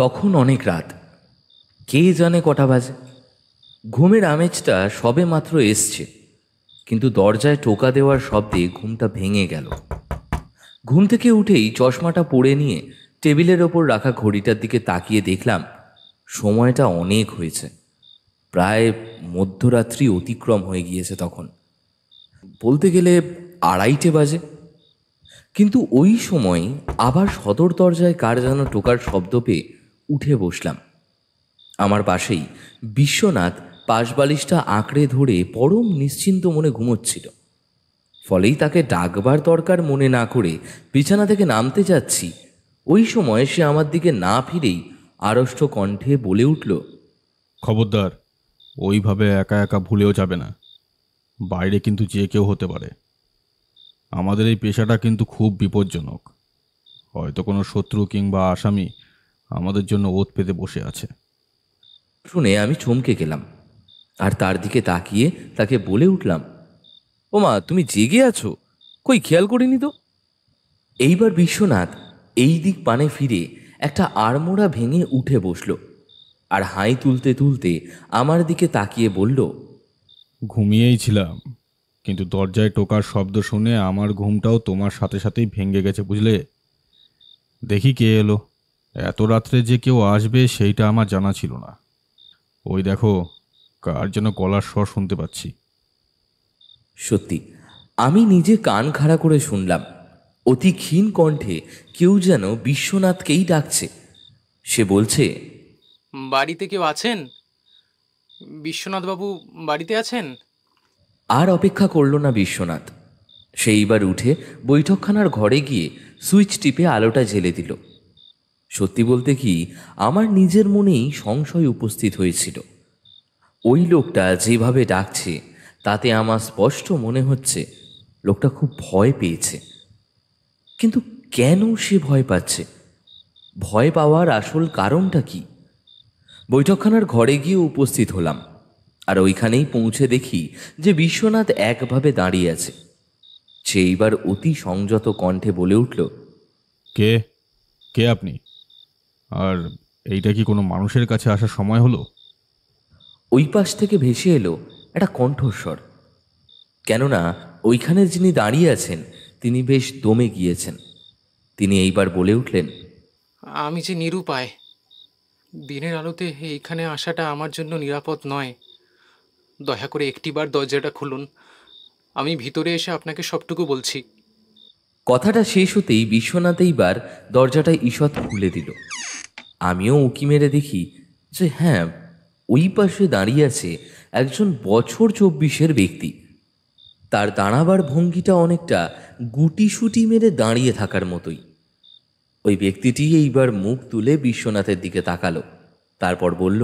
তখন অনেক রাত, কে জানে কটা বাজে। ঘুমের আমেজটা সবে মাত্র এসছে, কিন্তু দরজায় টোকা দেওয়ার শব্দে ঘুমটা ভেঙে গেল। ঘুম থেকে উঠেই চশমাটা পরে নিয়ে টেবিলের ওপর রাখা ঘড়িটার দিকে তাকিয়ে দেখলাম সময়টা অনেক হয়েছে, প্রায় মধ্যরাত্রি অতিক্রম হয়ে গিয়েছে। তখন বলতে গেলে 2:30 বাজে। কিন্তু ওই সময় আবার সদর দরজায় কার যেন টোকার শব্দ পেয়ে উঠে বসলাম। আমার পাশেই বিশ্বনাথ পাশবালিশটা আঁকড়ে ধরে পরম নিশ্চিন্ত মনে ঘুমোচ্ছিল। ফলেই তাকে ডাকবার দরকার মনে না করে বিছানা থেকে নামতে যাচ্ছি, ওই সময় সে আমার দিকে না ফিরেই আড়ষ্ট কণ্ঠে বলে উঠল, খবরদার, ওইভাবে একা একা ভুলেও যাবে না। বাইরে কিন্তু যে কেউ হতে পারে। আমাদের এই পেশাটা কিন্তু খুব বিপজ্জনক। হয়তো কোনো শত্রু কিংবা আসামি আমাদের জন্য ওত পেতে বসে আছে। শুনে আমি চমকে গেলাম আর তার দিকে তাকিয়ে তাকে বলে উঠলাম, ও মা, তুমি জেগে আছো? কই, খেয়াল করিনি তো। এইবার বিশ্বনাথ এই দিক পানে ফিরে একটা আড়মোড়া ভেঙে উঠে বসল আর হাই তুলতে তুলতে আমার দিকে তাকিয়ে বলল, ঘুমিয়েই ছিলাম, কিন্তু দরজায় টোকার শব্দ শুনে আমার ঘুমটাও তোমার সাথে সাথেই ভেঙে গেছে, বুঝলে? দেখি কে এলো। এত রাত্রে যে কেউ আসবে সেইটা আমার জানা ছিল না। ওই দেখো, কার যেন গলার স্বর শুনতে পাচ্ছি। সত্যি আমি নিজে কান খাড়া করে শুনলাম, অতি ক্ষীণ কণ্ঠে কেউ যেন বিশ্বনাথকেই ডাকছে। সে বলছে, বাড়িতে কেউ আছেন? বিশ্বনাথবাবু বাড়িতে আছেন? আর অপেক্ষা করল না বিশ্বনাথ। সেইবার উঠে বৈঠকখানার ঘরে গিয়ে সুইচ টিপে আলোটা জ্বেলে দিল। সত্যি বলতে কি, আমার নিজের মনেই সংশয় উপস্থিত হয়েছিল। ওই লোকটা যেভাবে ডাকছে তাতে আমার স্পষ্ট মনে হচ্ছে লোকটা খুব ভয় পেয়েছে। কিন্তু কেন সে ভয় পাচ্ছে? ভয় পাওয়ার আসল কারণটা কি? বৈঠকখানার ঘরে গিয়ে উপস্থিত হলাম, আর ওইখানেই পৌঁছে দেখি যে বিশ্বনাথ একভাবে দাঁড়িয়ে আছে। সে এইবার অতি সংযত কণ্ঠে বলে উঠল, কে কে আপনি? আর এইটা কি কোনো মানুষের কাছে আসার সময় হলো? ওই পাশ থেকে ভেসে এলো একটা কণ্ঠস্বর। কেননা ওইখানের যিনি দাঁড়িয়ে আছেন তিনি বেশ দমে গিয়েছেন। তিনি এইবার বলে উঠলেন, আমি যে নিরুপায়, দিনের আলোতে এইখানে আসাটা আমার জন্য নিরাপদ নয়। দয়া করে একটিবার দরজাটা খুলুন, আমি ভিতরে এসে আপনাকে সবটুকু বলছি। কথাটা শেষ হতেই বিশ্বনাথ এইবার দরজাটা ঈষৎ খুলে দিল। আমিও উঁকি মেরে দেখি যে হ্যাঁ, ওই পাশে দাঁড়িয়ে আছে একজন বছর 24-এর ব্যক্তি। তার দাঁড়াবার ভঙ্গিটা অনেকটা গুটিসুটি মেরে দাঁড়িয়ে থাকার মতোই। ওই ব্যক্তিটি এইবার মুখ তুলে বিশ্বনাথের দিকে তাকালো, তারপর বলল,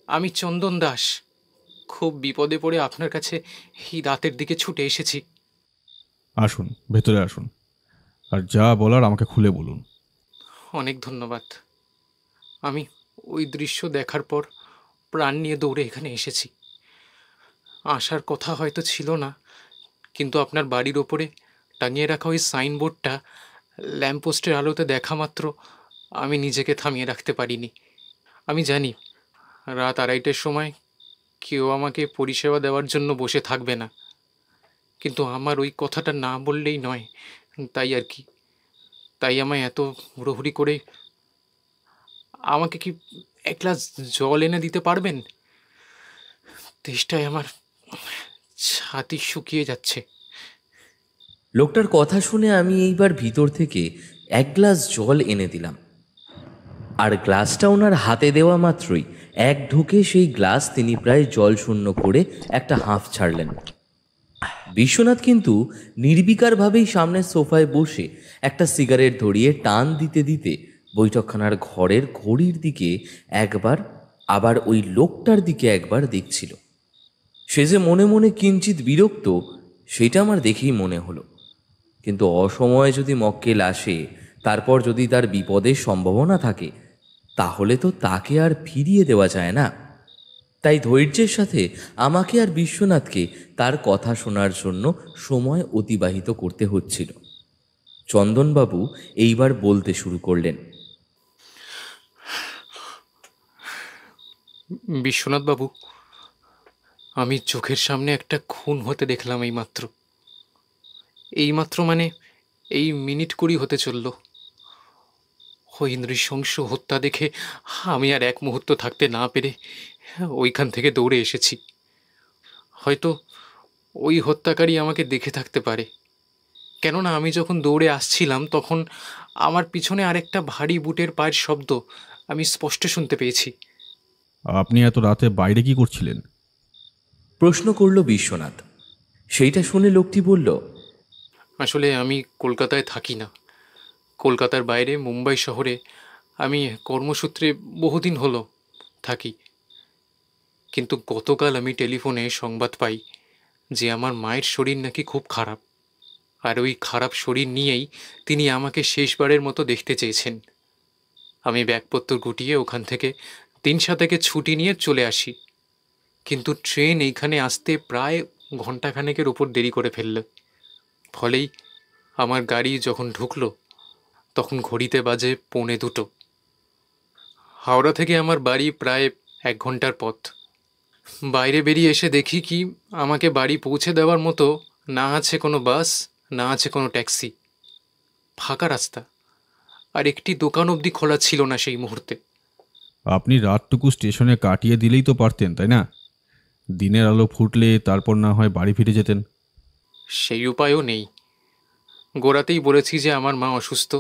আমি চন্দন দাস, খুব বিপদে পড়ে আপনার কাছে এই রাতের দিকে ছুটে এসেছি। আসুন, ভেতরে আসুন, আর যা বলার আমাকে খুলে বলুন। অনেক ধন্যবাদ। আমি ওই দৃশ্য দেখার পর প্রাণ নিয়ে দৌড়ে এখানে এসেছি। আসার কথা হয়তো ছিল না, কিন্তু আপনার বাড়ির ওপরে টাঙিয়ে রাখা ওই সাইনবোর্ডটা ল্যাম্পপোস্টের আলোতে দেখা মাত্র আমি নিজেকে থামিয়ে রাখতে পারিনি। আমি জানি রাত 2:30-এর সময় কেউ আমাকে পরিষেবা দেওয়ার জন্য বসে থাকবে না, কিন্তু আমার ওই কথাটা না বললেই নয়, তাই আর কি। তাই আমায় এত হুড়োহুড়ি করে আমাকে কি এক গ্লাস জল এনে দিতে পারবেন? তেষ্টায় আমার ছাতি শুকিয়ে যাচ্ছে। লোকটার কথা শুনে আমি এইবার ভিতর থেকে এক গ্লাস জল এনে দিলাম, আর গ্লাসটা ওনার হাতে দেওয়া মাত্রই এক ঢোকে সেই গ্লাস তিনি প্রায় জল শূন্য করে একটা হাঁফ ছাড়লেন। বিশ্বনাথ কিন্তু নির্বিকারভাবেই সামনের সোফায় বসে একটা সিগারেট ধরিয়ে টান দিতে দিতে বৈঠকখানার ঘরের ঘড়ির দিকে একবার, আবার ওই লোকটার দিকে একবার দেখছিল। সে যে মনে মনে কিঞ্চিত বিরক্ত, সেটা আমার দেখেই মনে হলো। কিন্তু অসময়ে যদি মক্কেল আসে, তারপর যদি তার বিপদের সম্ভাবনা থাকে, তাহলে তো তাকে আর ফিরিয়ে দেওয়া যায় না। তাই ধৈর্যের সাথে আমাকে আর বিশ্বনাথকে তার কথা শোনার জন্য সময় অতিবাহিত করতে হচ্ছিল। চন্দনবাবু এইবার বলতে শুরু করলেন, বিশ্বনাথ বাবু, আমি চোখের সামনে একটা খুন হতে দেখলাম এইমাত্র। এইমাত্র মানে এই মিনিট কুড়ি হতে চলল। ওই নৃশংস হত্যা দেখে আমি আর এক মুহূর্ত থাকতে না পেরে ওইখান থেকে দৌড়ে এসেছি। হয়তো ওই হত্যাকারী আমাকে দেখে থাকতে পারে, কেননা আমি যখন দৌড়ে আসছিলাম তখন আমার পিছনে আরেকটা ভারী বুটের পায়ের শব্দ আমি স্পষ্ট শুনতে পেয়েছি। আপনি এত রাতে বাইরে কি করছিলেন? প্রশ্ন করল বিশ্বনাথ। সেইটা শুনে লোকটি বলল, আসলে আমি কলকাতায় থাকি না। কলকাতার বাইরে মুম্বাই শহরে আমি কর্মসূত্রে বহুদিন হলো থাকি। কিন্তু গতকাল আমি টেলিফোনে সংবাদ পাই যে আমার মায়ের শরীর নাকি খুব খারাপ, আর ওই খারাপ শরীর নিয়েই তিনি আমাকে শেষবারের মতো দেখতে চেয়েছেন। আমি ব্যাগপত্র গুটিয়ে ওখান থেকে 3 সাতেকে ছুটি নিয়ে চলে আসি, কিন্তু ট্রেন এইখানে আসতে প্রায় ঘন্টাখানেকের উপর দেরি করে ফেলল। ফলেই আমার গাড়ি যখন ঢুকলো তখন ঘড়িতে বাজে 1:45। হাওড়া থেকে আমার বাড়ি প্রায় 1 ঘন্টার পথ। বাইরে বেরিয়ে এসে দেখি কি আমাকে বাড়ি পৌঁছে দেওয়ার মতো না আছে কোনো বাস, না আছে কোনো ট্যাক্সি। ফাঁকা রাস্তা, আর একটি দোকান অবধি খোলা ছিল না সেই মুহূর্তে। আপনি রাতটুকু স্টেশনে কাটিয়ে দিলেই তো পারতেন, তাই না? দিনের আলো ফুটলে তারপর না হয় বাড়ি ফিরে যেতেন। সেই উপায়ও নেই। গোড়াতেই বলেছি যে আমার মা অসুস্থ,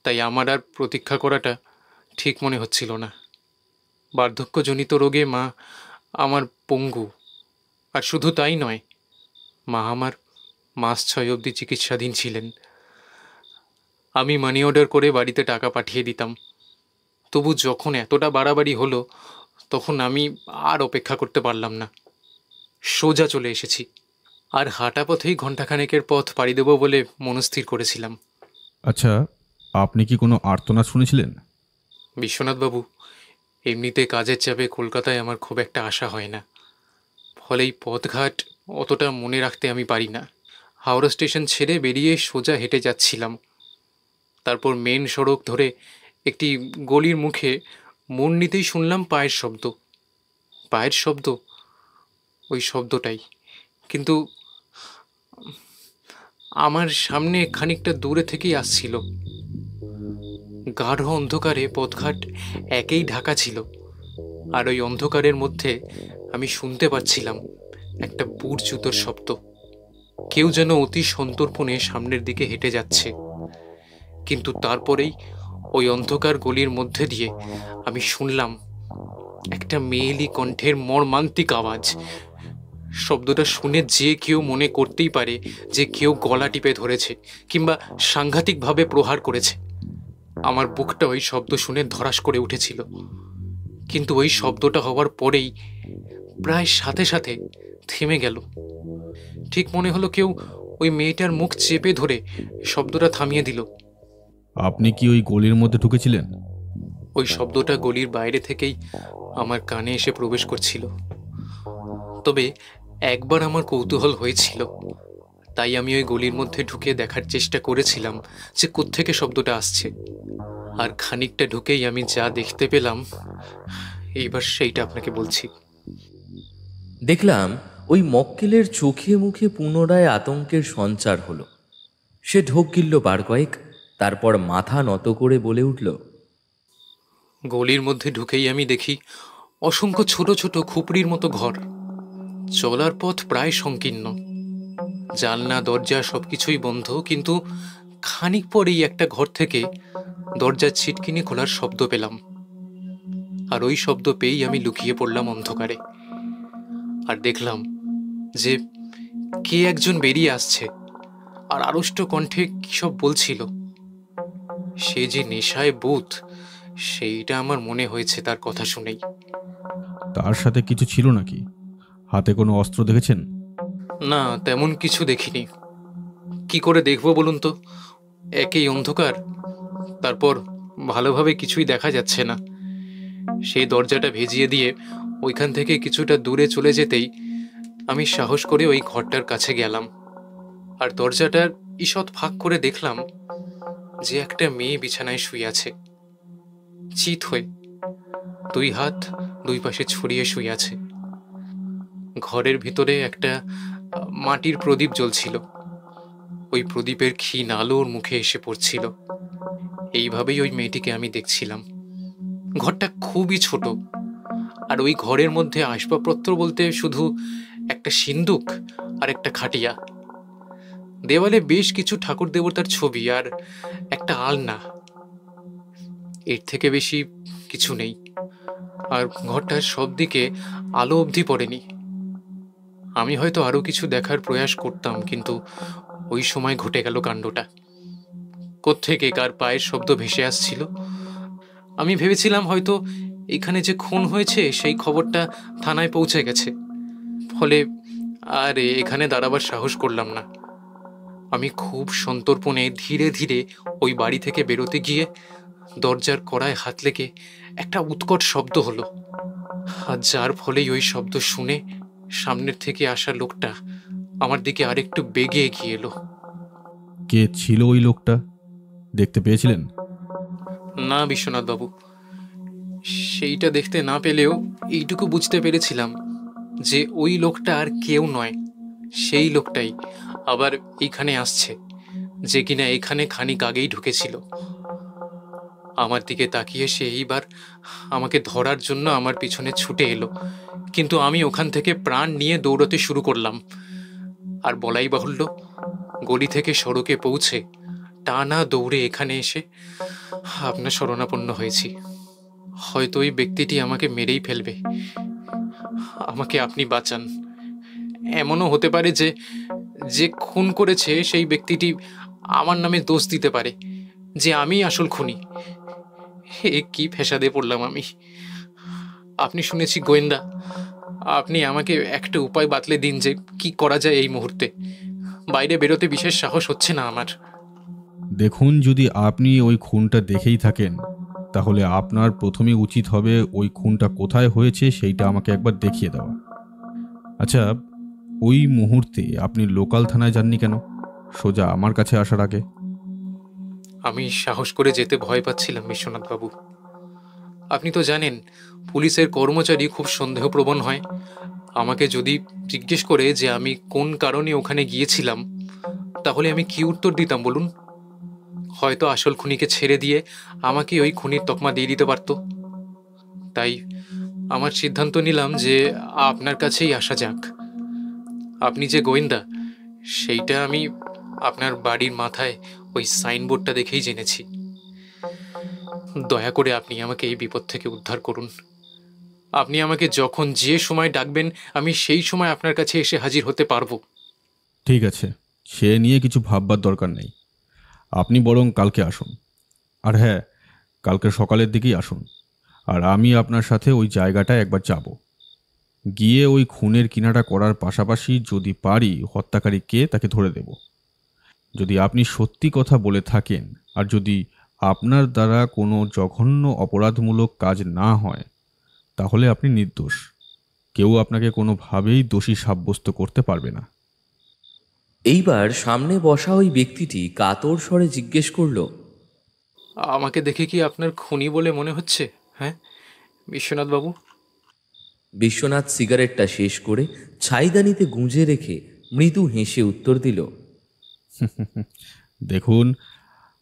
তাই আমার আর প্রতীক্ষা করাটা ঠিক মনে হচ্ছিল না। বার্ধক্যজনিত রোগে মা আমার পঙ্গু। আর শুধু তাই নয়, মা আমার মাস 6 অবধি চিকিৎসাধীন ছিলেন। আমি মানি অর্ডার করে বাড়িতে টাকা পাঠিয়ে দিতাম। তবু যখন এতটা বাড়াবাড়ি হলো তখন আমি আর অপেক্ষা করতে পারলাম না। সোজা চলে এসেছি। আর হাঁটা পথেই ঘণ্টাখানেকের পথ পাড়ি দেবো বলে মনস্থির করেছিলাম। আচ্ছা, আপনি কি কোনো আর্তনাদ শুনেছিলেন? বিশ্বনাথবাবু, এমনিতে কাজের চাপে কলকাতায় আমার খুব একটা আসা হয় না, ফলেই পথঘাট অতটা মনে রাখতে আমি পারি না। হাওড়া স্টেশন ছেড়ে বেরিয়ে সোজা হেঁটে যাচ্ছিলাম। তারপর মেন সড়ক ধরে একটি গলির মুখে মোড় নিতেই শুনলাম পায়ের শব্দ। পায়ের শব্দ, ওই শব্দটাই, কিন্তু আমার সামনে খানিকটা দূরে থেকেই আসছিল। গাঢ় অন্ধকারে পথঘাট একেই ঢাকা ছিল, আর ওই অন্ধকারের মধ্যে আমি শুনতে পাচ্ছিলাম একটা বুট জুতোর শব্দ। কেউ যেন অতি সন্তর্পণে সামনের দিকে হেঁটে যাচ্ছে। কিন্তু তারপরেই ওই অন্ধকার গলির মধ্যে দিয়ে আমি শুনলাম একটা মেয়েলি কণ্ঠের মর্মান্তিক আওয়াজ। শব্দটা শুনে যে কেউ মনে করতেই পারে যে কেউ গলা টিপে ধরেছে কিংবা সাংঘাতিকভাবে প্রহার করেছে। আমার বুকটা ওই শব্দ শুনে ধড়াস করে উঠেছিল, কিন্তু ওই শব্দটা হওয়ার পরেই প্রায় সাথে সাথে থেমে গেল। ঠিক মনে হলো কেউ ওই মেয়েটার মুখ চেপে ধরে শব্দটা থামিয়ে দিল। আপনি কি ওই গলির মধ্যে ঢুকেছিলেন? ওই শব্দটা গলির বাইরে থেকেই আমার কানে এসে প্রবেশ করছিল। তবে একবার আমার কৌতূহল হয়েছিল, তাই আমি ওই গলির মধ্যে ঢুকে দেখার চেষ্টা করেছিলাম যে কোত্থেকে শব্দটা আসছে। আর খানিকটা ঢুকেই আমি যা দেখতে পেলাম এইবার সেইটা আপনাকে বলছি। দেখলাম ওই মক্কেলের চোখে মুখে পুনরায় আতঙ্কের সঞ্চার হলো। সে ঢোক গিলল বার কয়েক, তারপর মাথা নত করে বলে উঠল, গলির মধ্যে ঢুকেই আমি দেখি অসংখ্য ছোট ছোট খুপড়ির মতো ঘর। চলার পথ প্রায় সংকীর্ণ, জানলা দরজা সবকিছুই বন্ধ, কিন্তু খানিক পরেই একটা ঘর থেকে দরজার ছিটকিনি খোলার শব্দ পেলাম। আর ওই শব্দ পেয়েই আমি লুকিয়ে পড়লাম অন্ধকারে। আর দেখলাম যে কে একজন বেরিয়ে আসছে আর আড়ষ্ট কণ্ঠে কি সব বলছিল। সে যে নেশায় বুথ, সেইটা আমার মনে হয়েছে তার কথা শুনেই। তার সাথে কিছু ছিল নাকি? হাতে কোনো অস্ত্র দেখেছেন? না, তেমন কিছু দেখিনি। কি করে দেখবো বলুন তো? একেই অন্ধকার, তারপর ভালোভাবে কিছুই দেখা যাচ্ছে না। সেই দরজাটা ভেজিয়ে দিয়ে ওইখান থেকে কিছুটা দূরে চলে যেতেই আমি সাহস করে ওই ঘরটার কাছে গেলাম। আর দরজাটার ঈষৎ ফাঁক করে দেখলাম যে একটা মেয়ে বিছানায় শুয়ে আছে, চিত হয়ে। দুই হাত দুই পাশে ছড়িয়ে শুয়ে আছে। ঘরের ভিতরে একটা মাটির প্রদীপ জ্বলছিল। ওই প্রদীপের ক্ষীণ আলো ওর মুখে এসে পড়ছিল। এইভাবেই ওই মেয়েটিকে আমি দেখছিলাম। ঘরটা খুবই ছোট, আর ওই ঘরের মধ্যে আসবাবপত্র বলতে শুধু একটা সিন্দুক আর একটা খাটিয়া। দেওয়ালে বেশ কিছু ঠাকুর দেবতার ছবি আর একটা আলনা। এর থেকে বেশি কিছু নেই। আর ঘরটার সব দিকে আলো অবধি পড়েনি। আমি হয়তো আরো কিছু দেখার প্রয়াস করতাম, কিন্তু ওই সময় ঘটে গেল কাণ্ডটা। কোত্থেকে কার পায়ের শব্দ ভেসে আসছিল। আমি ভেবেছিলাম হয়তো এখানে যে খুন হয়েছে সেই খবরটা থানায় পৌঁছে গেছে, ফলে আর এখানে দাঁড়াবার সাহস করলাম না। আমি খুব সন্তর্পণে ধীরে ধীরে ওই বাড়ি থেকে বেরোতে গিয়ে দরজার কড়ায় হাত লেগে একটা উৎকট শব্দ হলো। আর যার ফলেই ওই শব্দ শুনে সামনের থেকে আসা লোকটা আমার দিকে আরেকটু বেগে এগিয়ে এলো। কে ছিল ওই লোকটা? দেখতে পেয়েছিলেন? না বিশ্বনাথ বাবু, সেইটা দেখতে না পেলেও এইটুকু বুঝতে পেরেছিলাম যে ওই লোকটা আর কেউ নয়, সেই লোকটাই আবার এইখানে আসছে, যে কিনা এখানে খানিক আগেই ঢুকেছিল। আমার দিকে তাকিয়ে সে এইবার আমাকে ধরার জন্য আমার পিছনে ছুটে এলো, কিন্তু আমি ওখান থেকে প্রাণ নিয়ে দৌড়তে শুরু করলাম। আর বলাই বাহুল্য, গলি থেকে সড়কে পৌঁছে টানা দৌড়ে এখানে এসে আপনার শরণাপন্ন হয়েছি। হয়তো ওই ব্যক্তিটি আমাকে মেরেই ফেলবে। আমাকে আপনি বাঁচান। এমনও হতে পারে যে যে খুন করেছে সেই ব্যক্তিটি আমার নামে দোষ দিতে পারে যে আমি আসল খুনি। এ কি ফ্যাসাদে পড়লাম আমি। আপনি শুনেছি গোয়েন্দা, আপনি আমাকে একটা উপায় বাতলে দিন যে কি করা যায় এই মুহূর্তে। বাইরে বেরোতে বিশেষ সাহস হচ্ছে না আমার। দেখুন, যদি আপনি ওই খুনটা দেখেই থাকেন তাহলে আপনার প্রথমে উচিত হবে ওই খুনটা কোথায় হয়েছে সেইটা আমাকে একবার দেখিয়ে দেওয়া। আচ্ছা, ওই মুহূর্তে আপনি লোকাল থানায় যাননি কেন, সোজা আমার কাছে আসার আগে? আমি সাহস করে যেতে ভয় পাচ্ছিলাম বিশ্বনাথ বাবু। আপনি তো জানেন পুলিশের কর্মচারী খুব সন্দেহপ্রবণ হয়। আমাকে যদি জিজ্ঞেস করে যে আমি কোন কারণে ওখানে গিয়েছিলাম, তাহলে আমি কি উত্তর দিতাম বলুন? হয়তো আসল খুনিকে ছেড়ে দিয়ে আমাকে ওই খুনির তকমা দিয়ে দিতে পারত। তাই আমার সিদ্ধান্ত নিলাম যে আপনার কাছেই আসা যাক। আপনি যে গোয়েন্দা সেইটা আমি আপনার বাড়ির মাথায় ওই সাইনবোর্ডটা দেখেই জেনেছি। দয়া করে আপনি আমাকে এই বিপদ থেকে উদ্ধার করুন। আপনি আমাকে যখন যে সময় ডাকবেন আমি সেই সময় আপনার কাছে এসে হাজির হতে পারবো। ঠিক আছে, সে নিয়ে কিছু ভাববার দরকার নেই। আপনি বরং কালকে আসুন। আর হ্যাঁ, কালকে সকালের দিকেই আসুন। আর আমি আপনার সাথে ওই জায়গাটায় একবার যাব। গিয়ে ওই খুনের কিনারা করার পাশাপাশি যদি পারি হত্যাকারী কে তাকে ধরে দেব। যদি আপনি সত্যি কথা বলে থাকেন আর যদি আপনার দ্বারা কোনো জঘন্য অপরাধমূলক কাজ না হয়, তাহলে আপনি নির্দোষ। কেউ আপনাকে কোনোভাবেই দোষী সাব্যস্ত করতে পারবে না। এইবার সামনে বসা ওই ব্যক্তিটি কাতর স্বরে জিজ্ঞেস করল, আমাকে দেখে কি আপনার খুনি বলে মনে হচ্ছে? হ্যাঁ বিশ্বনাথ বাবু? বিশ্বনাথ সিগারেটটা শেষ করে ছাইদানিতে গুঁজে রেখে মৃদু হেসে উত্তর দিল, দেখুন,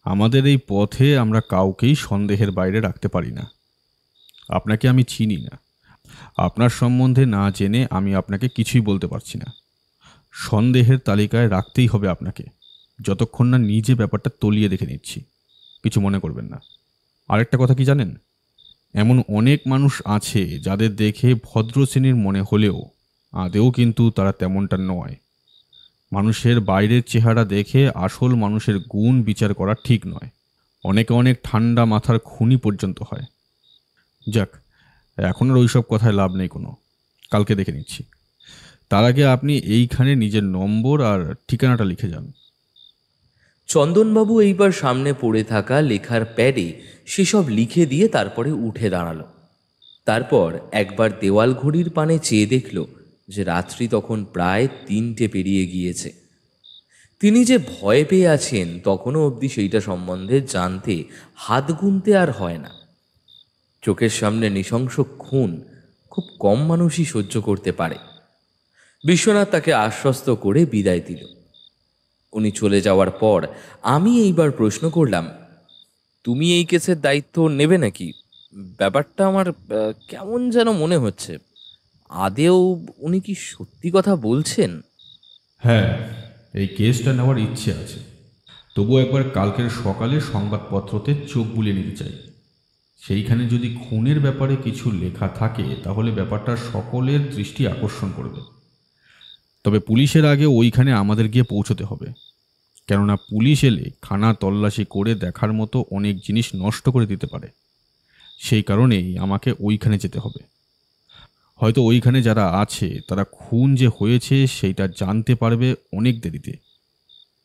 আমাদের এই পথে আমরা কাউকেই সন্দেহের বাইরে রাখতে পারি না। আপনাকে আমি চিনি না, আপনার সম্বন্ধে না জেনে আমি আপনাকে কিছুই বলতে পারছি না। সন্দেহের তালিকায় রাখতেই হবে আপনাকে, যতক্ষণ না নিজে ব্যাপারটা তলিয়ে দেখে নিচ্ছি। কিছু মনে করবেন না। আরেকটা কথা কি জানেন, এমন অনেক মানুষ আছে যাদের দেখে ভদ্র শ্রেণীর মনে হলেও আদেও কিন্তু তারা তেমনটা নয়। মানুষের বাইরের চেহারা দেখে আসল মানুষের গুণ বিচার করা ঠিক নয়। অনেকে অনেক ঠান্ডা মাথার খুনি পর্যন্ত হয়। যাক, এখন আর ওইসব কথায় লাভ নেই কোনো। কালকে দেখে নিচ্ছি। তার আগে আপনি এইখানে নিজের নম্বর আর ঠিকানাটা লিখে যান। চন্দনবাবু এইবার সামনে পড়ে থাকা লেখার প্যাডে সেসব লিখে দিয়ে তারপরে উঠে দাঁড়ালো। তারপর একবার দেওয়াল ঘড়ির পানে চেয়ে দেখল যে রাত্রি তখন প্রায় 3টে পেরিয়ে গিয়েছে। তিনি যে ভয় পেয়ে আছেন তখনও অবধি সেইটা সম্বন্ধে জানতে হাত গুনতে আর হয় না। চোখের সামনে নৃশংস খুন খুব কম মানুষই সহ্য করতে পারে। বিশ্বনাথ তাকে আশ্বস্ত করে বিদায় দিল। উনি চলে যাওয়ার পর আমি এইবার প্রশ্ন করলাম, তুমি এই কেসের দায়িত্ব নেবে নাকি? ব্যাপারটা আমার কেমন যেন মনে হচ্ছে। আদেও উনি কি সত্যি কথা বলছেন? হ্যাঁ, এই কেসটা নেওয়ার ইচ্ছে আছে। তবু একবার কালকের সকালে সংবাদপত্রতে চোখ বুলিয়ে নিতে চাই। সেইখানে যদি খুনের ব্যাপারে কিছু লেখা থাকে তাহলে ব্যাপারটা সকলের দৃষ্টি আকর্ষণ করবে। তবে পুলিশের আগে ওইখানে আমাদের গিয়ে পৌঁছতে হবে, কেননা পুলিশ এলে খানা তল্লাশি করে দেখার মতো অনেক জিনিস নষ্ট করে দিতে পারে। সেই কারণেই আমাকে ওইখানে যেতে হবে। হয়তো ওইখানে যারা আছে তারা খুন যে হয়েছে সেইটা জানতে পারবে অনেক দেরিতে।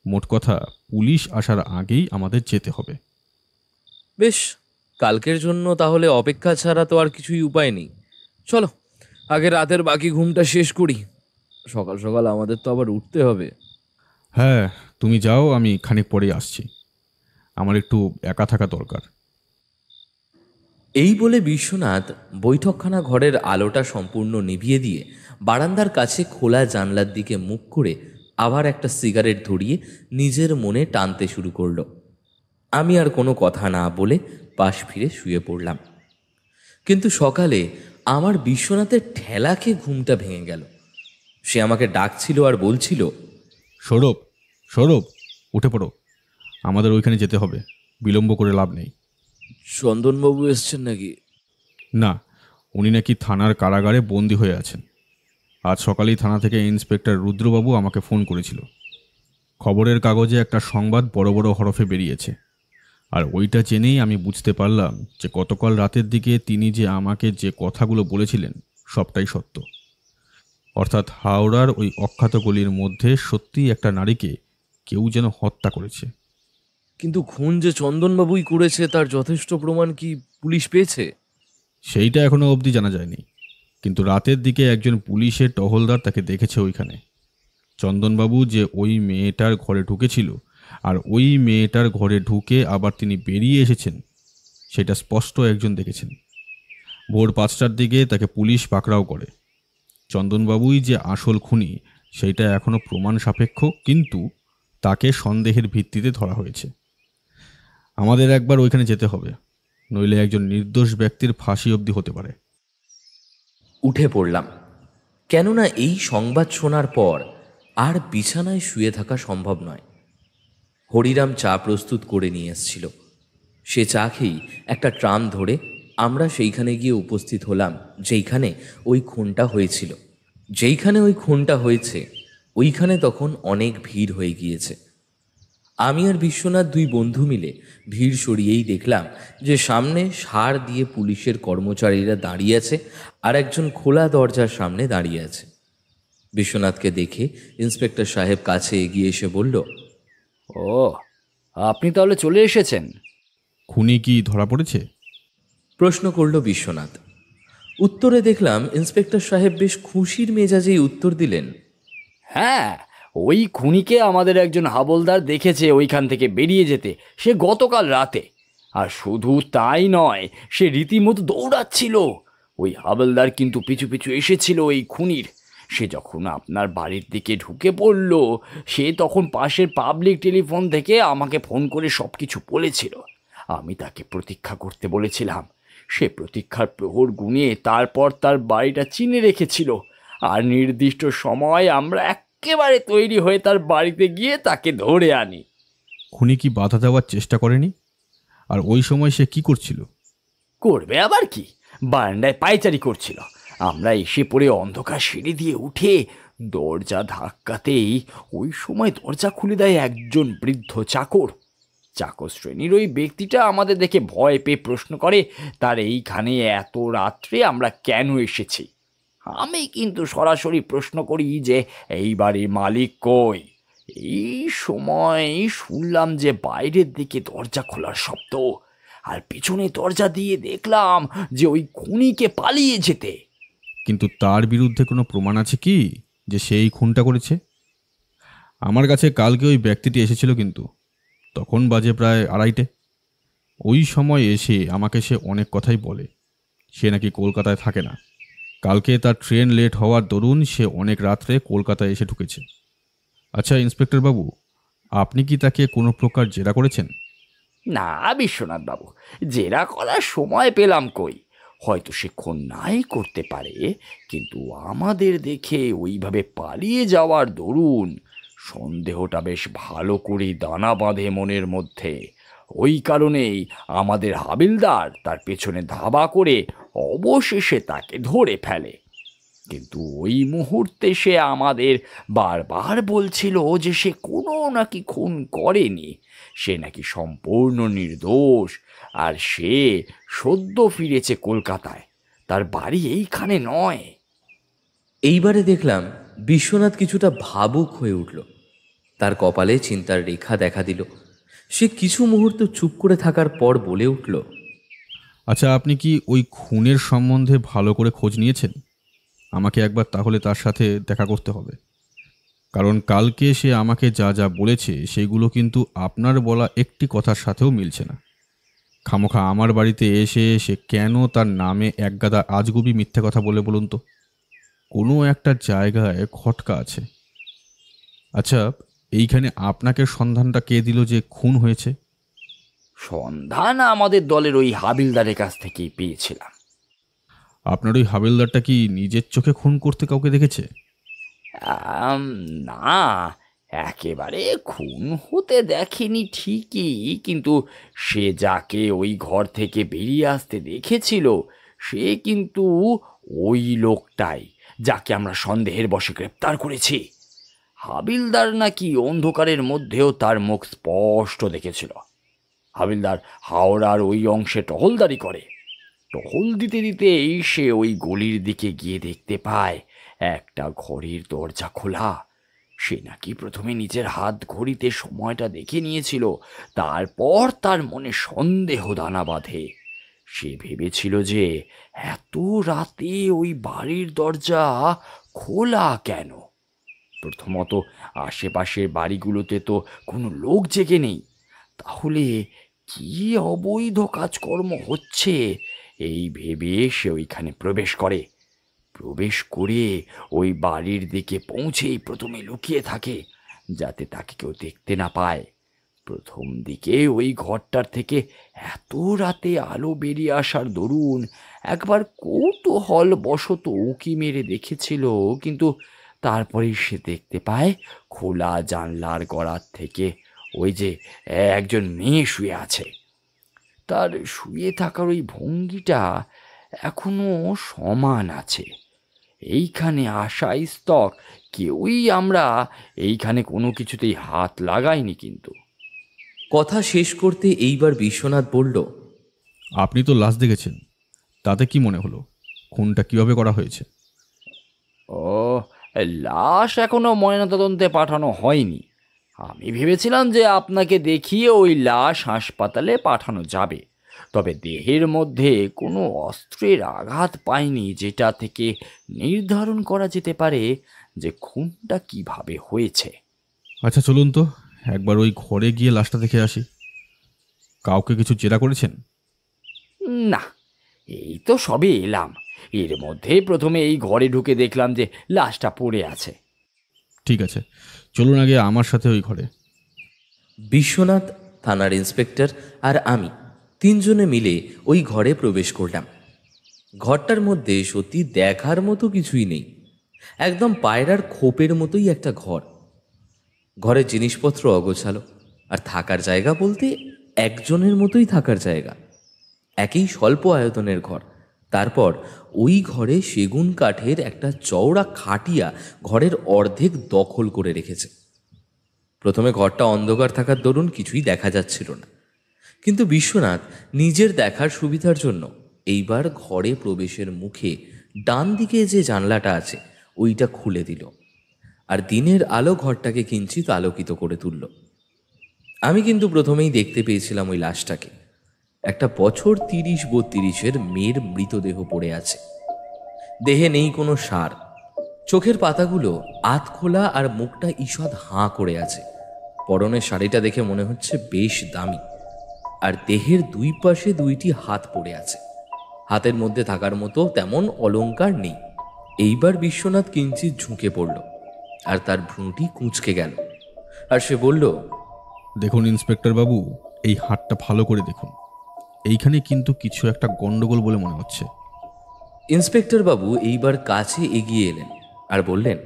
মোট কথা, পুলিশ আসার আগেই আমাদের যেতে হবে। বেশ, কালকের জন্য তাহলে অপেক্ষা ছাড়া তো আর কিছুই উপায় নেই। চলো আগে রাতের বাকি ঘুমটা শেষ করি, সকাল সকাল আমাদের তো আবার উঠতে হবে। হ্যাঁ, তুমি যাও, আমি খানিক পরেই আসছি। আমার একটু একা থাকা দরকার। এই বলে বিশ্বনাথ বৈঠকখানা ঘরের আলোটা সম্পূর্ণ নিভিয়ে দিয়ে বারান্দার কাছে খোলা জানলার দিকে মুখ করে আবার একটা সিগারেট ধরিয়ে নিজের মনে টানতে শুরু করলো। আমি আর কোনো কথা না বলে পাশ ফিরে শুয়ে পড়লাম। কিন্তু সকালে আমার বিশ্বনাথের ঠেলা খেয়ে ঘুমটা ভেঙে গেল। সে আমাকে ডাকছিল আর বলছিল, সৌরভ, সৌরভ, উঠে পড়ো, আমাদের ওইখানে যেতে হবে, বিলম্ব করে লাভ নেই। চন্দনবাবু এসছেন নাকি? না, উনি নাকি থানার কারাগারে বন্দী হয়ে আছেন। আজ সকালেই থানা থেকে ইন্সপেক্টর রুদ্রবাবু আমাকে ফোন করেছিল। খবরের কাগজে একটা সংবাদ বড় বড় হরফে বেরিয়েছে, আর ওইটা জেনেই আমি বুঝতে পারলাম যে গতকাল রাতের দিকে তিনি যে আমাকে যে কথাগুলো বলেছিলেন সবটাই সত্য। অর্থাৎ হাওড়ার ওই অখ্যাত গলির মধ্যে সত্যিই একটা নারীকে কেউ যেন হত্যা করেছে। কিন্তু খুন যে চন্দনবাবুই করেছে তার যথেষ্ট প্রমাণ কি পুলিশ পেয়েছে? সেইটা এখনো অবধি জানা যায়নি, কিন্তু রাতের দিকে একজন পুলিশের টহলদার তাকে দেখেছে ওইখানে। চন্দনবাবু যে ওই মেয়েটার ঘরে ঢুকেছিল আর ওই মেয়েটার ঘরে ঢুকে আবার তিনি বেরিয়ে এসেছেন, সেটা স্পষ্ট একজন দেখেছেন। ভোর 5টার দিকে তাকে পুলিশ পাকড়াও করে। চন্দনবাবুই যে আসল খুনি সেইটা এখনো প্রমাণ সাপেক্ষ, কিন্তু তাকে সন্দেহের ভিত্তিতে ধরা হয়েছে। আমাদের একবার ওইখানে যেতে হবে, নইলে একজন নির্দোষ ব্যক্তির ফাঁসি অবধি হতে পারে। উঠে পড়লাম, কেননা এই সংবাদ শোনার পর আর বিছানায় শুয়ে থাকা সম্ভব নয়। হরিরাম চা প্রস্তুত করে নিয়ে এসেছিল। সে চা খেয়েই একটা ট্রাম ধরে আমরা সেইখানে গিয়ে উপস্থিত হলাম যেইখানে ওই খুনটা হয়েছিল। যেইখানে ওই খুনটা হয়েছে ওইখানে তখন অনেক ভিড় হয়ে গিয়েছে। আমি আর বিশ্বনাথ দুই বন্ধু মিলে ভিড় সরিয়েই দেখলাম যে সামনে সার দিয়ে পুলিশের কর্মচারীরা দাঁড়িয়ে আছে আর একজন খোলা দরজার সামনে দাঁড়িয়ে আছে। বিশ্বনাথকে দেখে ইন্সপেক্টর সাহেব কাছে এগিয়ে এসে বলল, ও, আপনি তাহলে চলে এসেছেন। খুনি কি ধরা পড়েছে? প্রশ্ন করল বিশ্বনাথ। উত্তরে দেখলাম ইন্সপেক্টর সাহেব বেশ খুশির মেজাজেই উত্তর দিলেন, হ্যাঁ, ওই খুনিকে আমাদের একজন হাবলদার দেখেছে ওইখান থেকে বেরিয়ে যেতে, সে গতকাল রাতে। আর শুধু তাই নয়, সে রীতিমতো দৌড়াচ্ছিল। ওই হাবলদার কিন্তু পিছু পিছু এসেছিল এই খুনির। সে যখন আপনার বাড়ির দিকে ঢুকে পড়ল, সে তখন পাশের পাবলিক টেলিফোন থেকে আমাকে ফোন করে সব কিছু বলেছিল। আমি তাকে প্রতীক্ষা করতে বলেছিলাম। সে প্রতীক্ষার প্রহর গুণে তারপর তার বাড়িটা চিনে রেখেছিল। আর নির্দিষ্ট সময় আমরা একেবারে তৈরি হয়ে তার বাড়িতে গিয়ে তাকে ধরে আনি। খুনি কি বাধা দেওয়ার চেষ্টা করেনি? আর ওই সময় সে কি করছিল? করবে আবার কি, বারান্দায় পায়চারি করছিল। আমরা এসে পড়ে অন্ধকার সিঁড়ি দিয়ে উঠে দরজা ধাক্কাতেই ওই সময় দরজা খুলে দেয় একজন বৃদ্ধ চাকর। চাকর শ্রেণীর ওই ব্যক্তিটা আমাদের দেখে ভয় পেয়ে প্রশ্ন করে তার এইখানে এত রাত্রে আমরা কেন এসেছি। আমি কিন্তু সরাসরি প্রশ্ন করি যে এই বাড়ির মালিক কই। এই সময় শুনলাম যে বাইরের দিকে দরজা খোলার শব্দ, আর পিছনে দরজা দিয়ে দেখলাম যে ওই খুনিকে পালিয়ে যেতে। কিন্তু তার বিরুদ্ধে কোনো প্রমাণ আছে কি যে সেই খুনটা করেছে? আমার কাছে কালকে ওই ব্যক্তিটি এসেছিল, কিন্তু তখন বাজে প্রায় 2:30। ওই সময় এসে আমাকে সে অনেক কথাই বলে, সে নাকি কলকাতায় থাকে না। কালকে তার ট্রেন লেট হওয়ার দরুন সে অনেক রাত্রে কলকাতায় এসে ঢুকেছে। আচ্ছা ইন্সপেক্টর বাবু, আপনি কি তাকে কোনো প্রকার জেরা করেছেন? না বিশ্বনাথ বাবু, জেরা করার সময় পেলাম কই। হয়তো সে খুন নাই করতে পারে, কিন্তু আমাদের দেখে ওইভাবে পালিয়ে যাওয়ার দরুন সন্দেহটা বেশ ভালো করে দানা বাঁধে মনের মধ্যে। ওই কারণেই আমাদের হাবিলদার তার পেছনে ধাবা করে অবশেষে তাকে ধরে ফেলে। কিন্তু ওই মুহূর্তে সে আমাদের বারবার বলছিল যে সে কোনো নাকি খুন করেনি, সে নাকি সম্পূর্ণ নির্দোষ, আর সে সদ্য ফিরেছে কলকাতায়, তার বাড়ি এইখানে নয়। এইবারে দেখলাম বিশ্বনাথ কিছুটা ভাবুক হয়ে উঠল। তার কপালে চিন্তার রেখা দেখা দিল। সে কিছু মুহূর্ত চুপ করে থাকার পর বলে উঠল, আচ্ছা, আপনি কি ওই খুনের সম্বন্ধে ভালো করে খোঁজ নিয়েছেন? আমাকে একবার তাহলে তার সাথে দেখা করতে হবে, কারণ কালকে সে আমাকে যা যা বলেছে সেগুলো কিন্তু আপনার বলা একটি কথার সাথেও মিলছে না। খামোখা আমার বাড়িতে এসে সে কেন তার নামে একগাদা আজগুবি মিথ্যে কথা বলে বলুন তো? কোনো একটা জায়গায় খটকা আছে। আচ্ছা, এইখানে আপনাকে সন্ধানটা কে দিল যে খুন হয়েছে? সন্ধান আমাদের দলের ওই হাবিলদারের কাছ থেকেই পেয়েছিলাম। আপনার ওই হাবিলদারটা কি নিজের চোখে খুন করতে কাউকে দেখেছে? না, একেবারে খুন হতে দেখেনি ঠিকই, কিন্তু সে যাকে ওই ঘর থেকে বেরিয়ে আসতে দেখেছিল সে কিন্তু ওই লোকটাই যাকে আমরা সন্দেহের বশে গ্রেপ্তার করেছি। হাবিলদার নাকি অন্ধকারের মধ্যেও তার মুখ স্পষ্ট দেখেছিল। হাবিলদার হাওড়ার ওই অংশে টহলদারি করে। টহল দিতে দিতেই সে ওই গলির দিকে গিয়ে দেখতে পায় একটা ঘড়ির দরজা খোলা। সে নাকি প্রথমে নিজের হাত ঘড়িতে সময়টা দেখে নিয়েছিল, তারপর তার মনে সন্দেহ দানা বাঁধে। সে ভেবেছিল যে এত রাতে ওই বাড়ির দরজা খোলা কেন। প্রথমত আশেপাশের বাড়িগুলোতে তো কোনো লোক জেগে নেই, তাহলে কি অবৈধ কাজকর্ম হচ্ছে এই ভেবে সে ওইখানে প্রবেশ করে। প্রবেশ করে ওই বাড়ির দিকে পৌঁছেই প্রথমে লুকিয়ে থাকে, যাতে তাকে কেউ দেখতে না পায়। প্রথম দিকে ওই ঘরটার থেকে এত রাতে আলো বেরিয়ে আসার দরুন একবার কৌতূহল বশত উঁকি মেরে দেখেছিল, কিন্তু তারপরেই সে দেখতে পায় খোলা জানলার গড়ার থেকে ওই যে একজন মেয়ে শুয়ে আছে। তার শুয়ে থাকার ওই ভঙ্গিটা এখনো সমান আছে। এইখানে আসা স্তক কেউই আমরা এইখানে কোনো কিছুতেই হাত লাগাইনি। কিন্তু কথা শেষ করতে এইবার বিশ্বনাথ বলল, আপনি তো লাশ দেখেছেন, তাতে কি মনে হলো? খুনটা কিভাবে করা হয়েছে? ও, লাশ এখনো ময়নাতদন্তে পাঠানো হয়নি। আমি ভেবেছিলাম যে আপনাকে দেখিয়ে ওই লাশ হাসপাতালে পাঠানো যাবে, তবে দেহের মধ্যে কোনো অস্ত্রের আঘাত পাইনি, যেটা থেকে নির্ধারণ করা যেতে পারে যে খুনটা কিভাবে হয়েছে। আচ্ছা চলুন তো একবার ওই ঘরে গিয়ে লাশটা দেখে আসি। কাউকে কিছু জেরা করেছেন? না, এই তো সবে এলাম, এর মধ্যে প্রথমে এই ঘরে ঢুকে দেখলাম যে লাশটা পড়ে আছে। ঠিক আছে, চলুন আগে আমার সাথে ওই ঘরে। বিশ্বনাথ, থানার ইন্সপেক্টর আর আমি তিনজনে মিলে ওই ঘরে প্রবেশ করলাম। ঘরটার মধ্যে সত্যি দেখার মতো কিছুই নেই, একদম পায়রার খোপের মতোই একটা ঘর। ঘরের জিনিসপত্র অগোছালো, আর থাকার জায়গা বলতে একজনের মতোই থাকার জায়গা। একই স্বল্প আয়তনের ঘর। তারপর ওই ঘরে সেগুন কাঠের একটা চওড়া খাটিয়া ঘরের অর্ধেক দখল করে রেখেছে। প্রথমে ঘরটা অন্ধকার থাকার দরুন কিছুই দেখা যাচ্ছিল না, কিন্তু বিশ্বনাথ নিজের দেখার সুবিধার জন্য এইবার ঘরে প্রবেশের মুখে ডান দিকে যে জানলাটা আছে ওইটা খুলে দিল, আর দিনের আলো ঘরটাকে কিঞ্চিত আলোকিত করে তুলল। আমি কিন্তু প্রথমেই দেখতে পেয়েছিলাম ওই লাশটাকে। একটা বছর 30-32-এর মেয়ের মৃতদেহ পড়ে আছে। দেহে নেই কোনো সার, চোখের পাতাগুলো আধ খোলা আর মুখটা ঈষৎ হাঁ করে আছে। পরনের শাড়িটা দেখে মনে হচ্ছে বেশ দামি, আর দেহের দুই পাশে দুইটি হাত পড়ে আছে। হাতের মধ্যে থাকার মতো তেমন অলংকার নেই। এইবার বিশ্বনাথ কিঞ্চিৎ ঝুঁকে পড়ল, আর তার ভ্রুটি কুঁচকে গেল, আর সে বলল, দেখুন ইন্সপেক্টর বাবু, এই হাতটা ভালো করে দেখুন। এইখানে কিন্তু কিছু একটা গন্ডগোল বলে মনে হচ্ছে। ইন্সপেক্টর বাবু এইবার কাছে এগিয়ে এলেন আর বললেন,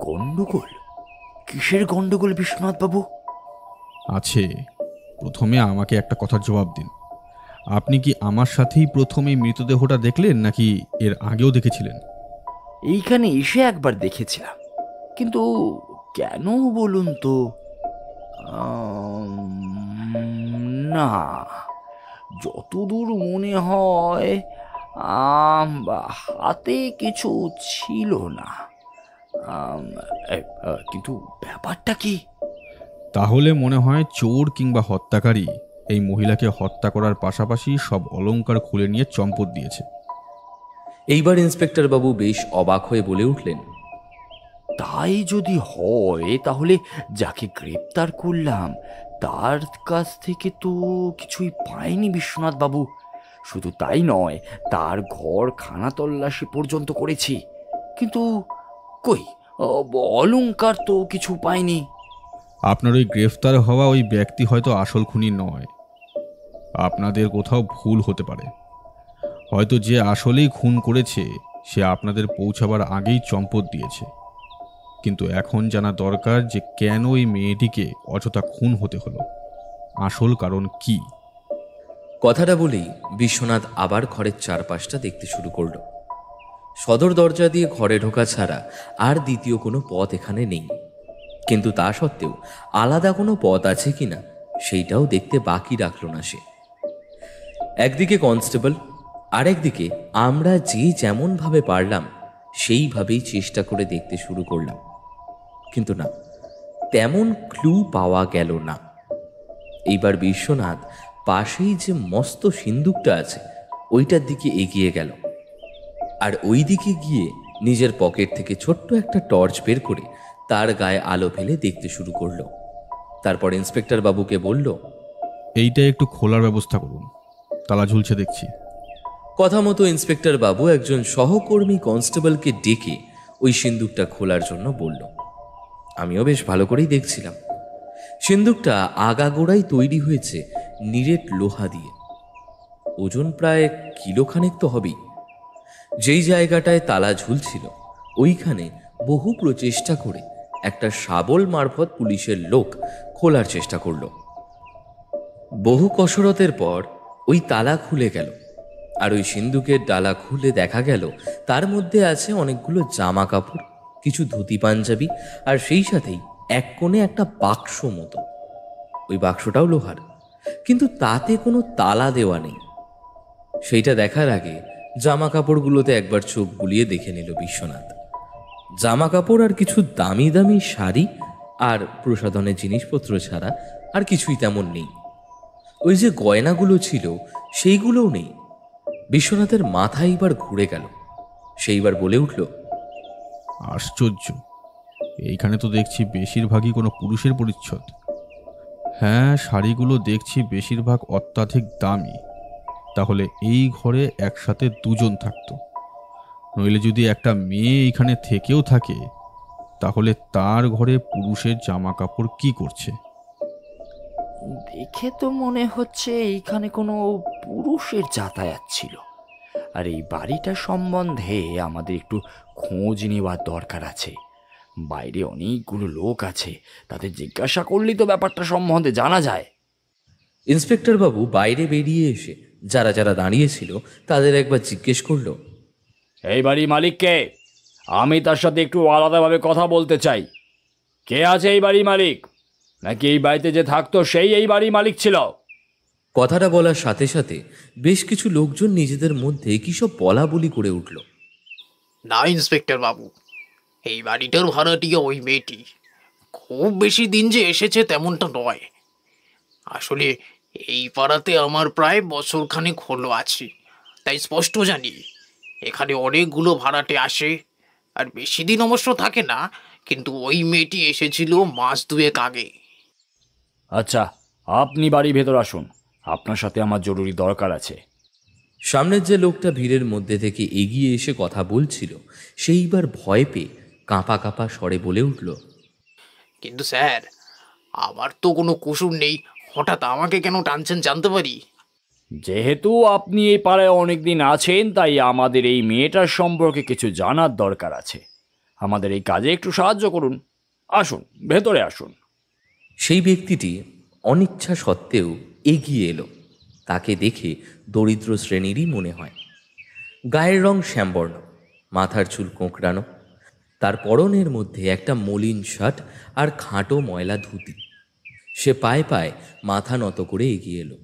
গন্ডগোল? কিসের গন্ডগোল বিশ্বনাথ বাবু? আছে। প্রথমে আমাকে একটা কথার জবাব দিন। আপনি কি আমার সাথেই প্রথমে মৃতদেহটা দেখলেন, নাকি এর আগেও দেখেছিলেন? এইখানে এসে একবার দেখেছিলাম, কিন্তু কেন বলুন তো? না, যতদূর মনে হয় হাতে কিছু ছিল না। কিন্তু ব্যাপারটা কি? তাহলে মনে হয় চোর কিংবা হত্যাকারী এই মহিলাকে হত্যা করার পাশাপাশি সব অলংকার খুলে নিয়ে চম্পট দিয়েছে। এইবার ইন্সপেক্টর বাবু বেশ অবাক হয়ে বলে উঠলেন, তাই যদি হয় তাহলে যাকে গ্রেপ্তার করলাম তার কাছ থেকে তো কিছুই পাইনি বিশ্বনাথ বাবু। শুধু তাই নয়, তার ঘর খানা তল্লাশি পর্যন্ত করেছি, কিন্তু কই অলংকার তো কিছু পাইনি। আপনার ওই গ্রেফতার হওয়া ওই ব্যক্তি হয়তো আসল খুনি নয়। আপনাদের কোথাও ভুল হতে পারে। হয়তো যে আসলেই খুন করেছে সে আপনাদের পৌঁছাবার আগেই চম্পট দিয়েছে। কিন্তু এখন জানা দরকার যে কেন ওই মেয়েটিকে অযথা খুন হতে হলো, আসল কারণ কি। কথাটা বলেই বিশ্বনাথ আবার ঘরের চারপাশটা দেখতে শুরু করল। সদর দরজা দিয়ে ঘরে ঢোকা ছাড়া আর দ্বিতীয় কোনো পথ এখানে নেই, কিন্তু তা সত্ত্বেও আলাদা কোনো পথ আছে কিনা সেইটাও দেখতে বাকি রাখল না সে। একদিকে কনস্টেবল, আর একদিকে আমরা যে যেমনভাবে পারলাম সেইভাবেই চেষ্টা করে দেখতে শুরু করলাম, কিন্তু না, তেমন ক্লু পাওয়া গেল না। এইবার বিশ্বনাথ পাশেই যে মস্ত সিন্দুকটা আছে ওইটার দিকে এগিয়ে গেল, আর ওই দিকে গিয়ে নিজের পকেট থেকে ছোট্ট একটা টর্চ বের করে তার গায়ে আলো ফেলে দেখতে শুরু করলো। তারপর ইন্সপেক্টর বাবুকে বলল, এইটা একটু খোলার ব্যবস্থা করুন, তালা ঝুলছে দেখছি। কথা মতো ইন্সপেক্টর বাবু একজন সহকর্মী কনস্টেবলকে ডেকে ওই সিন্দুকটা খোলার জন্য বলল। আমিও বেশ ভালো করেই দেখছিলাম। সিন্দুকটা আগাগোড়াই তৈরি হয়েছে নিরেট লোহা দিয়ে, ওজন প্রায় কিলোখানেক তো হবেই। যেই জায়গাটায় তালা ঝুলছিল ওইখানে বহু প্রচেষ্টা করে একটা শাবল মারফত পুলিশের লোক খোলার চেষ্টা করল। বহু কসরতের পর ওই তালা খুলে গেল, আর ওই সিন্দুকের ডালা খুলে দেখা গেল তার মধ্যে আছে অনেকগুলো জামা কাপড়, কিছু ধুতি পাঞ্জাবি, আর সেই সাথেই এক কোণে একটা বাক্স মতো। ওই বাক্সটাও লোহার, কিন্তু তাতে কোনো তালা দেওয়া নেই। সেইটা দেখার আগে জামা কাপড়গুলোতে একবার চোখ বুলিয়ে দেখে নিল বিশ্বনাথ। জামা কাপড় আর কিছু দামি দামি শাড়ি আর প্রসাধনের জিনিসপত্র ছাড়া আর কিছুই তেমন নেই। ওই যে গয়নাগুলো ছিল সেইগুলোও নেই। বিশ্বনাথের মাথা এইবার ঘুরে গেল। সেইবার বলে উঠল, আশ্চর্য, এইখানে তো দেখছি বেশিরভাগই কোনো পুরুষের পরিচ্ছদ। হ্যাঁ, শাড়িগুলো দেখছি বেশিরভাগ অত্যাধিক দামি। তাহলে এই ঘরে একসাথে দুজন থাকতো। নইলে যদি একটা মেয়ে এইখানে থেকেও থাকে, তাহলে তার ঘরে পুরুষের জামা কাপড় কি করছে? দেখে তো মনে হচ্ছে এইখানে কোনো পুরুষের যাতায়াত ছিল। আর এই বাড়িটা সম্বন্ধে আমাদের একটু খোঁজ নেওয়ার দরকার আছে। বাইরে অনেকগুলো লোক আছে, তাদের জিজ্ঞাসা করলেই তো ব্যাপারটা সম্বন্ধে জানা যায়। ইন্সপেক্টর বাবু বাইরে বেরিয়ে এসে যারা যারা দাঁড়িয়েছিল তাদের একবার জিজ্ঞেস করলো, এই বাড়ির মালিককে, আমি তার সাথে একটু আলাদাভাবে কথা বলতে চাই। কে আছে এই বাড়ির মালিক? নাকি এই বাড়িতে যে থাকতো সেই এই বাড়ির মালিক ছিল? কথাটা বলার সাথে সাথে বেশ কিছু লোকজন নিজেদের মধ্যে কি সব বলা বলি করে উঠল। না ইন্সপেক্টর বাবু, এই বাড়িটার ভাড়াটিয়া ওই মেয়েটি। খুব বেশি দিন যে এসেছে তেমনটা নয়। আসলে এই পাড়াতে আমার প্রায় বছরখানেক হলো আছি, তাই স্পষ্ট জানি এখানে অনেকগুলো ভাড়াটে আসে, আর বেশি দিন অবশ্য থাকে না, কিন্তু ওই মেয়েটি এসেছিল মাস দুয়েক আগে। আচ্ছা, আপনি বাড়ির ভেতর আসুন, আপনার সাথে আমার জরুরি দরকার আছে। সামনের যে লোকটা ভিড়ের মধ্যে থেকে এগিয়ে এসে কথা বলছিল সেইবার ভয় পেয়ে কাঁপা কাঁপা স্বরে বলে উঠল, কিন্তু স্যার, আমার তো কোনো কুসুম নেই, হঠাৎ আমাকে কেন টানছেন জানতে পারি? যেহেতু আপনি এই পাড়ায় অনেকদিন আছেন, তাই আমাদের এই মেয়েটার সম্পর্কে কিছু জানার দরকার আছে। আমাদের এই কাজে একটু সাহায্য করুন। আসুন, ভেতরে আসুন। সেই ব্যক্তিটি অনিচ্ছা সত্ত্বেও এগিয়ে এলো। তাকে দেখে দরিদ্র শ্রেণীরই মনে হয়। গায়ের রং শ্যামবর্ণ, মাথার চুল কোঁকড়ানো, তার পরনের মধ্যে একটা মলিন শার্ট আর খাঁটো ময়লা ধুতি। সে পায়ে পায়ে মাথা নত করে এগিয়ে এলো।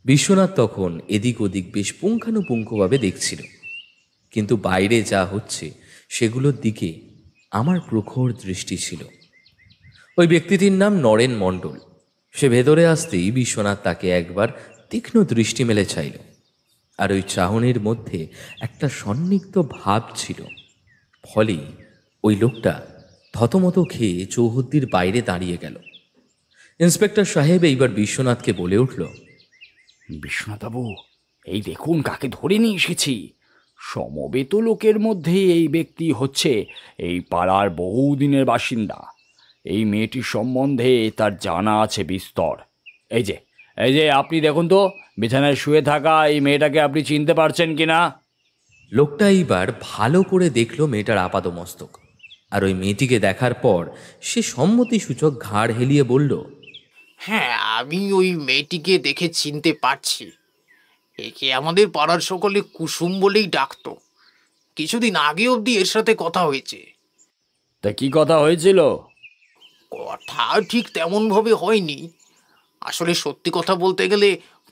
বিশ্বনাথ তখন এদিক ওদিক বেশ পুঙ্খানুপুঙ্খভাবে দেখছিল, কিন্তু বাইরে যা হচ্ছে সেগুলোর দিকে আমার প্রখর দৃষ্টি ছিল। ওই ব্যক্তিটির নাম নরেন মণ্ডল। সে ভেতরে আসতেই বিশ্বনাথ তাকে একবার তীক্ষ্ণ দৃষ্টি মেলে চাইল, আর ওই চাহনির মধ্যে একটা সন্নিগ্ধ ভাব ছিল। ফলেই ওই লোকটা থতমত খেয়ে চৌহদ্দির বাইরে দাঁড়িয়ে গেল। ইন্সপেক্টর সাহেব এইবার বিশ্বনাথকে বলে উঠল, বিশ্বনাথবাবু, এই দেখুন কাকে ধরে নিয়ে এসেছি। সমবেত লোকের মধ্যে এই ব্যক্তি হচ্ছে এই পাড়ার বহুদিনের বাসিন্দা। এই মেয়েটির সম্বন্ধে তার জানা আছে বিস্তর। এই যে আপনি দেখুন তো, বিছানায় শুয়ে থাকা এই মেয়েটাকে আপনি চিনতে পারছেন কিনা? লোকটা এইবার ভালো করে দেখল মেয়েটার আপাদমস্তক, আর ওই মেয়েটিকে দেখার পর সে সম্মতিসূচক ঘাড় হেলিয়ে বলল, হ্যাঁ, আমি ওই মেয়েটিকে দেখে চিনতে পারছি। একে আমাদের পাড়ার সকলে কুসুম বলেই ডাকতো। কিছুদিন আগে অবধি এর সাথে কথা হয়েছে। তা কি কথা হয়েছিল? কথা ঠিক তেমনভাবে হয়নি। আসলে সত্যি কথা বলতে গেলে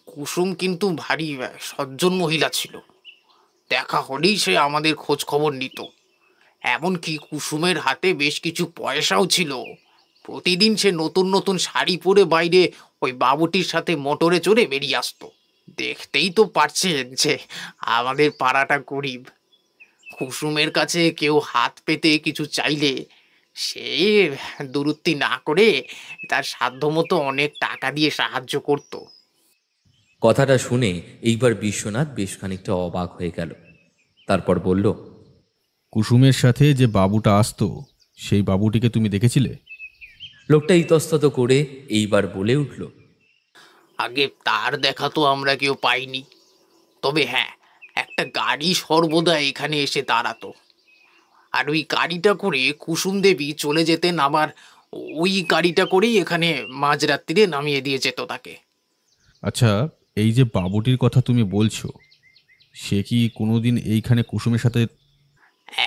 কুসুম কিন্তু ভারী সজ্জন মহিলা ছিল। দেখা হলেই সে আমাদের খোঁজ খবর নিত। এমনকি কুসুমের হাতে বেশ কিছু পয়সাও ছিল। প্রতিদিন সে নতুন নতুন শাড়ি পরে বাইরে ওই বাবুটির সাথে মোটরে চড়ে বেরিয়ে আসতো। দেখতেই তো পারছেন যে আমাদের পাড়াটা গরিব। কুসুমের কাছে কেউ হাত পেতে কিছু চাইলে সে দুরুত্তি না করে তার সাধ্যমতো অনেক টাকা দিয়ে সাহায্য করত। কথাটা শুনে এইবার বিশ্বনাথ বেশ খানিকটা অবাক হয়ে গেল। তারপর বলল, কুসুমের সাথে যে বাবুটা আসতো সেই বাবুটিকে তুমি দেখেছিলে? লোকটা ইতস্তত করে এইবার বলে উঠল, আগে তার দেখা তো আমরা কেউ পাইনি। তবে হ্যাঁ, একটা গাড়ি সর্বদা এখানে এসে দাঁড়াতো, আর ওই গাড়িটা করে কুসুম দেবী চলে যেতেন। আবার ওই গাড়িটা করেই এখানে মাঝরাত্রিরে নামিয়ে দিয়ে যেত তাকে। আচ্ছা, এই যে বাবুটির কথা তুমি বলছো, সে কি কোনোদিন এইখানে কুসুমের সাথে?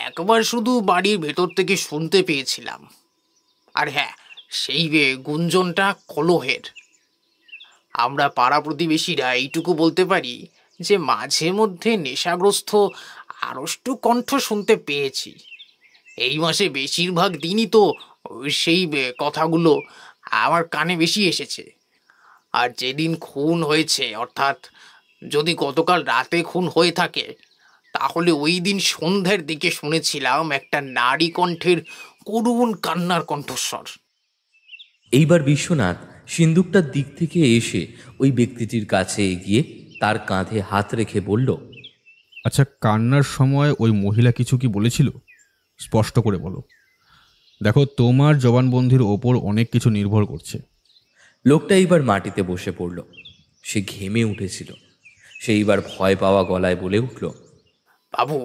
একবার শুধু বাড়ির ভেতর থেকে শুনতে পেয়েছিলাম। আর হ্যাঁ, সেই গুঞ্জনটা কলহের। আমরা পাড়া প্রতিবেশীরা এইটুকু বলতে পারি যে মাঝে মধ্যে নেশাগ্রস্ত আড়ষ্ট কণ্ঠ শুনতে পেয়েছি। এই মাসে বেশিরভাগ দিনই তো সেই কথাগুলো আমার কানে বেশি এসেছে। আর যেদিন খুন হয়েছে, অর্থাৎ যদি গতকাল রাতে খুন হয়ে থাকে, তাহলে ওই দিন সন্ধ্যার দিকে শুনেছিলাম একটা নারী কণ্ঠের করুণ কান্নার কণ্ঠস্বর। এইবার বিশ্বনাথ সিন্দুকটার দিক থেকে এসে ওই ব্যক্তিটির কাছে এগিয়ে তার কাঁধে হাত রেখে বলল, আচ্ছা, কান্নার সময় ওই মহিলা কিছু কি বলেছিল? স্পষ্ট করে বলো। দেখো, তোমার জবানবন্দির ওপর অনেক কিছু নির্ভর করছে। লোকটা এইবার মাটিতে বসে পড়ল। সে ঘেমে উঠেছিল। সে এইবার ভয় পাওয়া গলায় বলে উঠল, বাবু,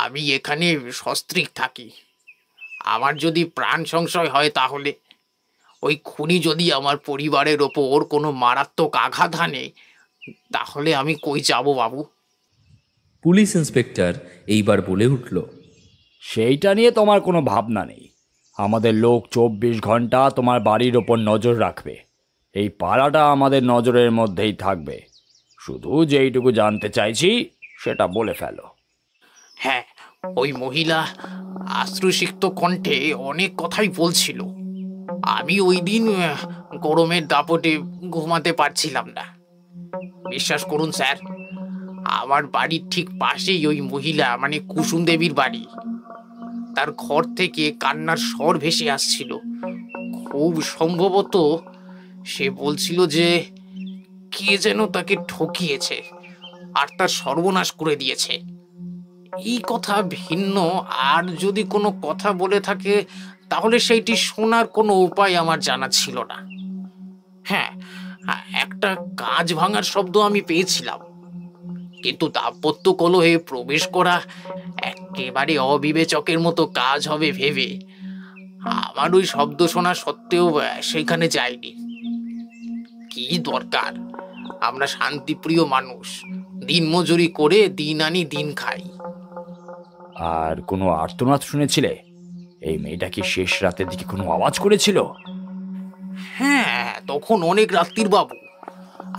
আমি এখানে সস্ত্রীক থাকি। আমার যদি প্রাণ সংশয় হয়, তাহলে ওই খুনি যদি আমার পরিবারের ওপর কোনো মারাত্মক আঘাত হানে, তাহলে আমি কই যাব বাবু? পুলিশ ইন্সপেক্টর এইবার বলে উঠল, সেইটা নিয়ে তোমার কোনো ভাবনা নেই। আমাদের লোক 24 ঘন্টা তোমার বাড়ির ওপর নজর রাখবে। এই পাড়াটা আমাদের নজরের মধ্যেই থাকবে। শুধু যেইটুকু জানতে চাইছি সেটা বলে ফেলো। হ্যাঁ, ওই মহিলা আশ্রুসিক্ত কণ্ঠে অনেক কথাই বলছিল। আমি ওই দিন গরমের দাপটে ঘুমাতে পারছিলাম না। বিশ্বাস করুন স্যার, আমার বাড়ির ঠিক পাশেই ওই মহিলা, মানে কুসুম দেবীর বাড়ি। তার ঘর থেকে কান্নার স্বর ভেসে আসছিল। খুব সম্ভবত সে বলছিল যে কে যেন তাকে ঠকিয়েছে, আর তার সর্বনাশ করে দিয়েছে। এই কথা ভিন্ন আর যদি কোনো কথা বলে থাকে, তাহলে সেইটি শোনার কোনো উপায় আমার জানা ছিল না। হ্যাঁ, একটা কাঁচ ভাঙার শব্দ আমি পেয়েছিলাম, কিন্তু দাম্পত্য কলহে প্রবেশ করা একেবারে অবিবেচকের মতো কাজ হবে ভেবে আমার ওই শব্দ শোনা সত্ত্বেও সেখানে যাইনি। কি দরকার? আমরা শান্তিপ্রিয় মানুষ, দিনমজুরি করে দিন আনি দিন খাই। আর কোনো আর্তনাদ শুনেছিলে? এই মেয়েটা কি শেষ রাতের দিকে কোনো আওয়াজ করেছিল? হ্যাঁ, তখন অনেক রাত্রির বাবু।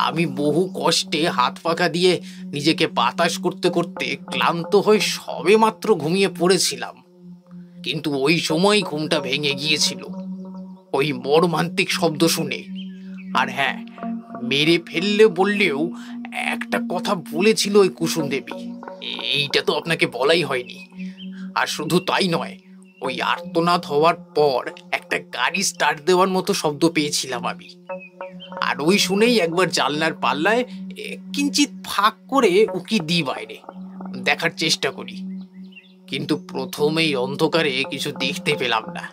আমি বহু কষ্টে হাত পাখা দিয়ে নিজেকে বাতাস করতে করতে ক্লান্ত হয়ে সবে মাত্র ঘুমিয়ে পড়েছিলাম, কিন্তু ওই সময় ঘুমটা ভেঙে গিয়েছিল ওই মর্মান্তিক শব্দ শুনে। আর হ্যাঁ, মেরে ফেললে বললেও একটা কথা বলেছিল ওই কুসুম দেবী, এইটা তো আপনাকে বলাই হয়নি। আর শুধু তাই নয়, ওই আর্তনাদ হওয়ার পর একটা গাড়ি স্টার্ট দেওয়ার মতো শব্দ পেয়েছিলাম আমি। আর ওই শুনেই একবার জানলার পাল্লায় কিঞ্চিত ফাঁক করে উকি দিই বাইরে, দেখার চেষ্টা করি, কিন্তু প্রথমেই অন্ধকারে কিছু দেখতে পেলাম না।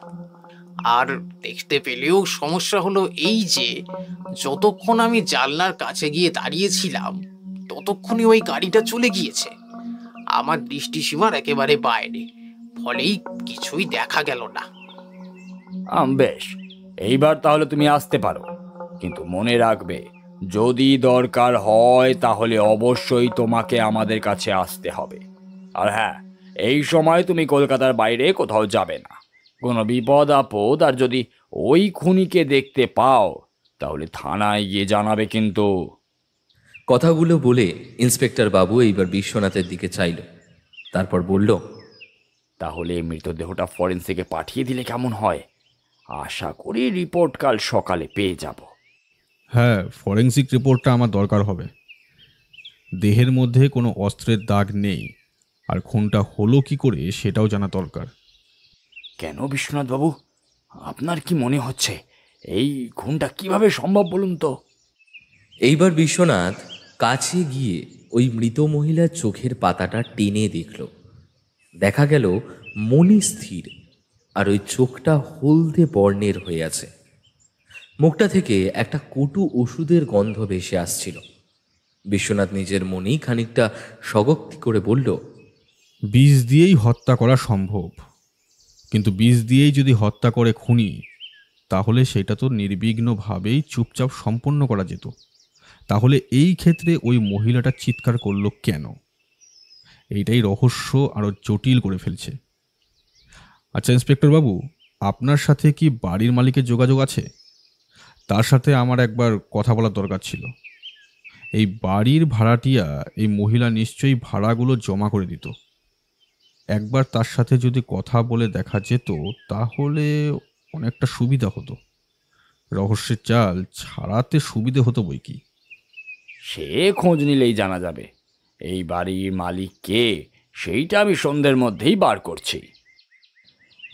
আর দেখতে পেলেও সমস্যা হলো এই যে, যতক্ষণ আমি জানলার কাছে গিয়ে দাঁড়িয়েছিলাম ততক্ষণই ওই গাড়িটা চলে গিয়েছে আমার দৃষ্টিসীমার একেবারে বাইরে, ফলেই কিছুই দেখা গেল না। বেশ, এইবার তাহলে তুমি আসতে পারো, কিন্তু মনে রাখবে, যদি দরকার হয় তাহলে অবশ্যই তোমাকে আমাদের কাছে আসতে হবে। আর হ্যাঁ, এই সময় তুমি কলকাতার বাইরে কোথাও যাবে না। কোনো বিপদ আপদ আর যদি ওই খুনিকে দেখতে পাও তাহলে থানায় গিয়ে জানাবে কিন্তু। কথাগুলো বলে ইন্সপেক্টর বাবু এইবার বিশ্বনাথের দিকে চাইল, তারপর বলল, তাহলে মৃতদেহটা ফরেন্সিকে পাঠিয়ে দিলে কেমন হয়? আশা করি রিপোর্ট কাল সকালে পেয়ে যাব। হ্যাঁ, ফরেন্সিক রিপোর্টটা আমার দরকার হবে। দেহের মধ্যে কোনো অস্ত্রের দাগ নেই, আর খুনটা হলো কি করে সেটাও জানা দরকার। কেন বিশ্বনাথ বাবু, আপনার কি মনে হচ্ছে এই খুনটা কিভাবে সম্ভব বলুন তো? এইবার বিশ্বনাথ কাছে গিয়ে ওই মৃত মহিলার চোখের পাতাটা টেনে দেখল। দেখা গেল মনি স্থির, আর ওই চোখটা হলদে বর্ণের হয়ে আছে। মুখটা থেকে একটা কটু ওষুধের গন্ধ ভেসে আসছিল। বিশ্বনাথ নিজের মনেই খানিকটা স্বগক্তি করে বলল, বিষ দিয়েই হত্যা করা সম্ভব, কিন্তু বিষ দিয়েই যদি হত্যা করে খুনি, তাহলে সেটা তো নির্বিঘ্নভাবেই চুপচাপ সম্পন্ন করা যেত। তাহলে এই ক্ষেত্রে ওই মহিলাটা চিৎকার করলো কেন? এইটাই রহস্য আরও জটিল করে ফেলছে। আচ্ছা ইন্সপেক্টর বাবু, আপনার সাথে কি বাড়ির মালিকের যোগাযোগ আছে? তার সাথে আমার একবার কথা বলার দরকার ছিল। এই বাড়ির ভাড়াটিয়া এই মহিলা নিশ্চয়ই ভাড়াগুলো জমা করে দিত। একবার তার সাথে যদি কথা বলে দেখা যেত তাহলে অনেকটা সুবিধা হতো। রহস্যের চাল ছাড়াতে সুবিধে হতো বই কি। সে খোঁজ নিলেই জানা যাবে। এই বাড়ির মালিক কে সেইটা আমি সন্ধ্যের মধ্যেই বার করছি।